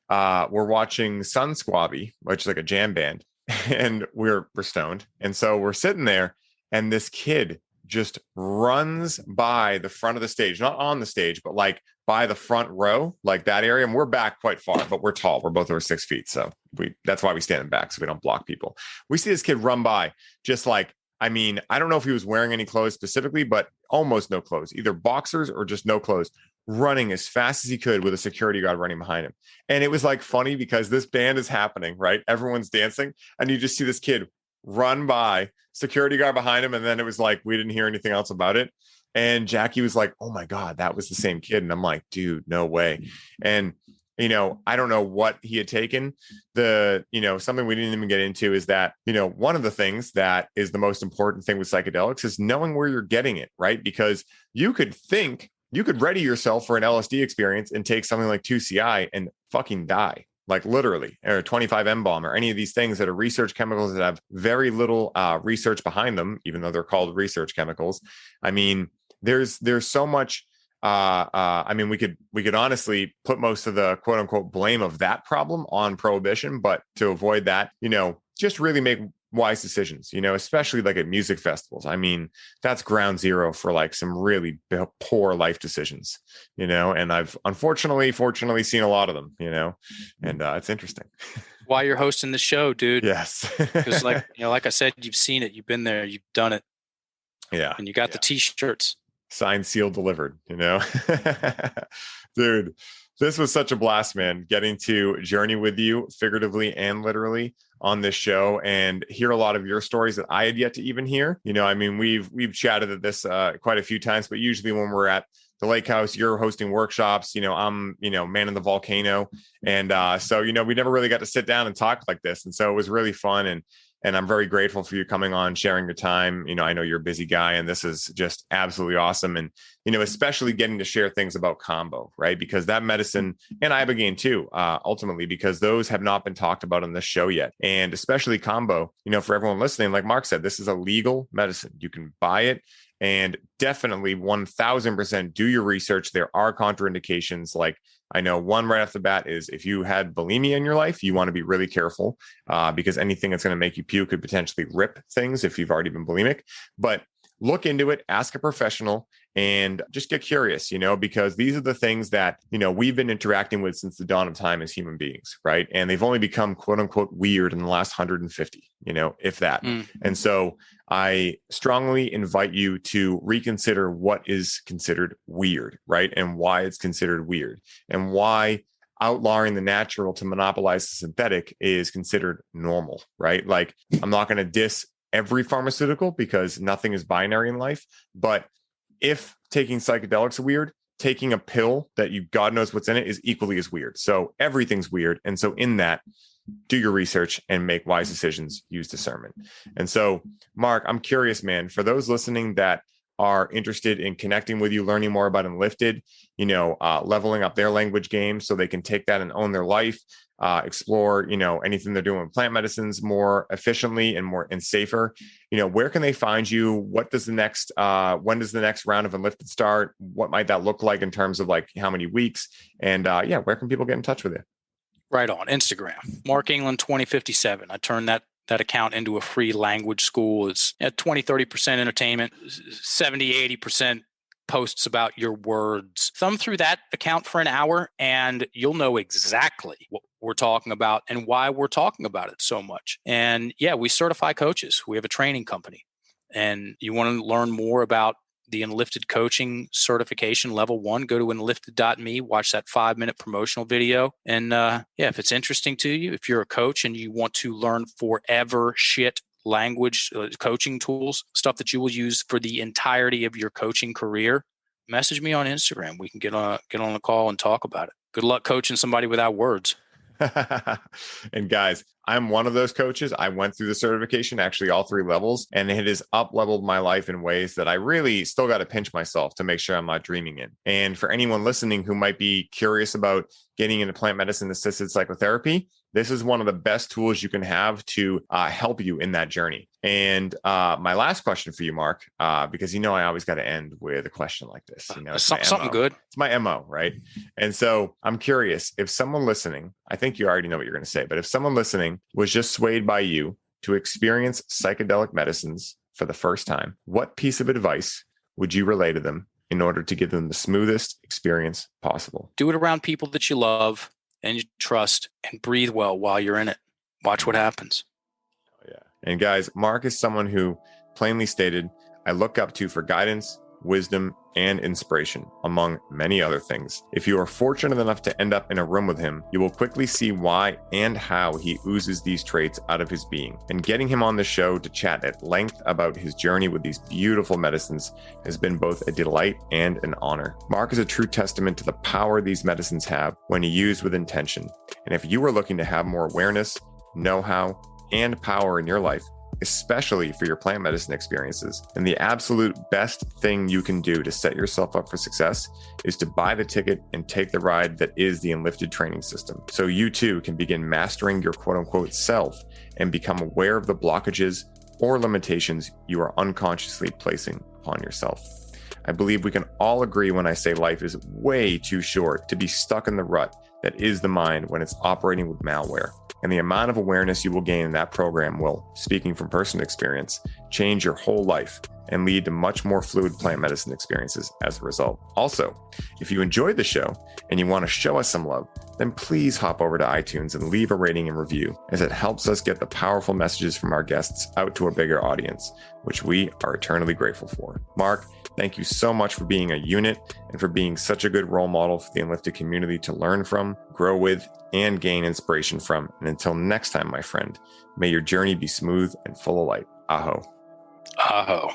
A: we're watching Sun Squabby, which is like a jam band, and we're stoned. And so we're sitting there, and this kid just runs by the front of the stage, not on the stage, but like by the front row, like that area. And we're back quite far, but we're tall. We're both over 6 feet. So that's why we stand in back, so we don't block people. We see this kid run by, just like, I mean, I don't know if he was wearing any clothes specifically, but almost no clothes, either boxers or just no clothes, running as fast as he could with a security guard running behind him. And it was like funny because this band is happening, right? Everyone's dancing, and you just see this kid run by, security guard behind him. And then it was like, we didn't hear anything else about it. And Jackie was like, oh my God, that was the same kid. And I'm like, dude, no way. And I don't know what he had taken. Something we didn't even get into is that, one of the things that is the most important thing with psychedelics is knowing where you're getting it, right? Because you could ready yourself for an LSD experience and take something like 2CI and fucking die, like literally, or 25M bomb, or any of these things that are research chemicals that have very little research behind them, even though they're called research chemicals. I mean, there's so much. I mean, we could honestly put most of the quote unquote blame of that problem on prohibition, but to avoid that, just really make wise decisions, especially like at music festivals. I mean, that's ground zero for like some really poor life decisions, and I've fortunately seen a lot of them, and it's interesting.
B: Why you're hosting the show, dude.
A: Yes.
B: Because like I said, you've seen it, you've been there, you've done it.
A: Yeah.
B: And you got the t-shirts.
A: Signed, sealed, delivered, Dude, this was such a blast, man, getting to journey with you figuratively and literally on this show and hear a lot of your stories that I had yet to even hear. I mean, we've chatted at this quite a few times, but usually when we're at the lake house, you're hosting workshops, I'm, manning the volcano. And so, we never really got to sit down and talk like this. And so it was really fun. And I'm very grateful for you coming on, sharing your time. I know you're a busy guy, and this is just absolutely awesome. And, especially getting to share things about combo, right? Because that medicine, and ibogaine too, ultimately, because those have not been talked about on this show yet. And especially combo, for everyone listening, like Mark said, this is a legal medicine. You can buy it. And definitely 1000% do your research. There are contraindications. Like I know one right off the bat is if you had bulimia in your life, you want to be really careful because anything that's going to make you puke could potentially rip things if you've already been bulimic. But look into it, ask a professional, and just get curious, because these are the things that, we've been interacting with since the dawn of time as human beings, right? And they've only become quote unquote weird in the last 150, if that. And so I strongly invite you to reconsider what is considered weird, right? And why it's considered weird, and why outlawing the natural to monopolize the synthetic is considered normal, right? Like, I'm not going to diss every pharmaceutical because nothing is binary in life. But if taking psychedelics are weird, taking a pill that God knows what's in it is equally as weird. So everything's weird. And so in that, do your research and make wise decisions, use discernment. And so, Mark, I'm curious, man, for those listening that are interested in connecting with you, learning more about Enlifted, leveling up their language game so they can take that and own their life, explore, anything they're doing with plant medicines more efficiently and safer, where can they find you? What does when does the next round of Enlifted start? What might that look like in terms of like how many weeks? And where can people get in touch with you?
B: Right on Instagram, Mark England 2057. I turned that account into a free language school. It's at 20-30% entertainment, 70-80% posts about your words. Thumb through that account for an hour and you'll know exactly what we're talking about and why we're talking about it so much. And we certify coaches. We have a training company. And you want to learn more about the Enlifted coaching certification level 1, go to enlifted.me, watch that 5-minute promotional video. And if it's interesting to you, if you're a coach and you want to learn forever shit language, coaching tools, stuff that you will use for the entirety of your coaching career, message me on Instagram. We can get on a call and talk about it. Good luck coaching somebody without words.
A: And guys, I'm one of those coaches. I went through the certification, actually all 3 levels, and it has up-leveled my life in ways that I really still got to pinch myself to make sure I'm not dreaming in. And for anyone listening who might be curious about getting into plant medicine assisted psychotherapy, this is one of the best tools you can have to help you in that journey. And my last question for you, Mark, because I always got to end with a question like this.
B: Something good.
A: It's my MO, right? And so I'm curious if someone listening, I think you already know what you're going to say, but if someone listening was just swayed by you to experience psychedelic medicines for the first time, what piece of advice would you relay to them in order to give them the smoothest experience possible?
B: Do it around people that you love and you trust, and breathe well while you're in it. Watch what happens.
A: Yeah. And guys, Mark is someone who plainly stated, I look up to for guidance, wisdom, and inspiration, among many other things. If you are fortunate enough to end up in a room with him, you will quickly see why and how he oozes these traits out of his being. And getting him on the show to chat at length about his journey with these beautiful medicines has been both a delight and an honor. Mark is a true testament to the power these medicines have when used with intention. And if you are looking to have more awareness, know-how, and power in your life, especially for your plant medicine experiences. And the absolute best thing you can do to set yourself up for success is to buy the ticket and take the ride that is the Enlifted training system. So you too can begin mastering your quote unquote self and become aware of the blockages or limitations you are unconsciously placing upon yourself. I believe we can all agree when I say life is way too short to be stuck in the rut that is the mind when it's operating with malware. And the amount of awareness you will gain in that program will, speaking from personal experience, change your whole life and lead to much more fluid plant medicine experiences as a result. Also, if you enjoyed the show and you want to show us some love, then please hop over to iTunes and leave a rating and review, as it helps us get the powerful messages from our guests out to a bigger audience, which we are eternally grateful for. Mark, thank you so much for being a unit and for being such a good role model for the Enlifted community to learn from, grow with, and gain inspiration from. And until next time, my friend, may your journey be smooth and full of light. Aho.
B: Aho.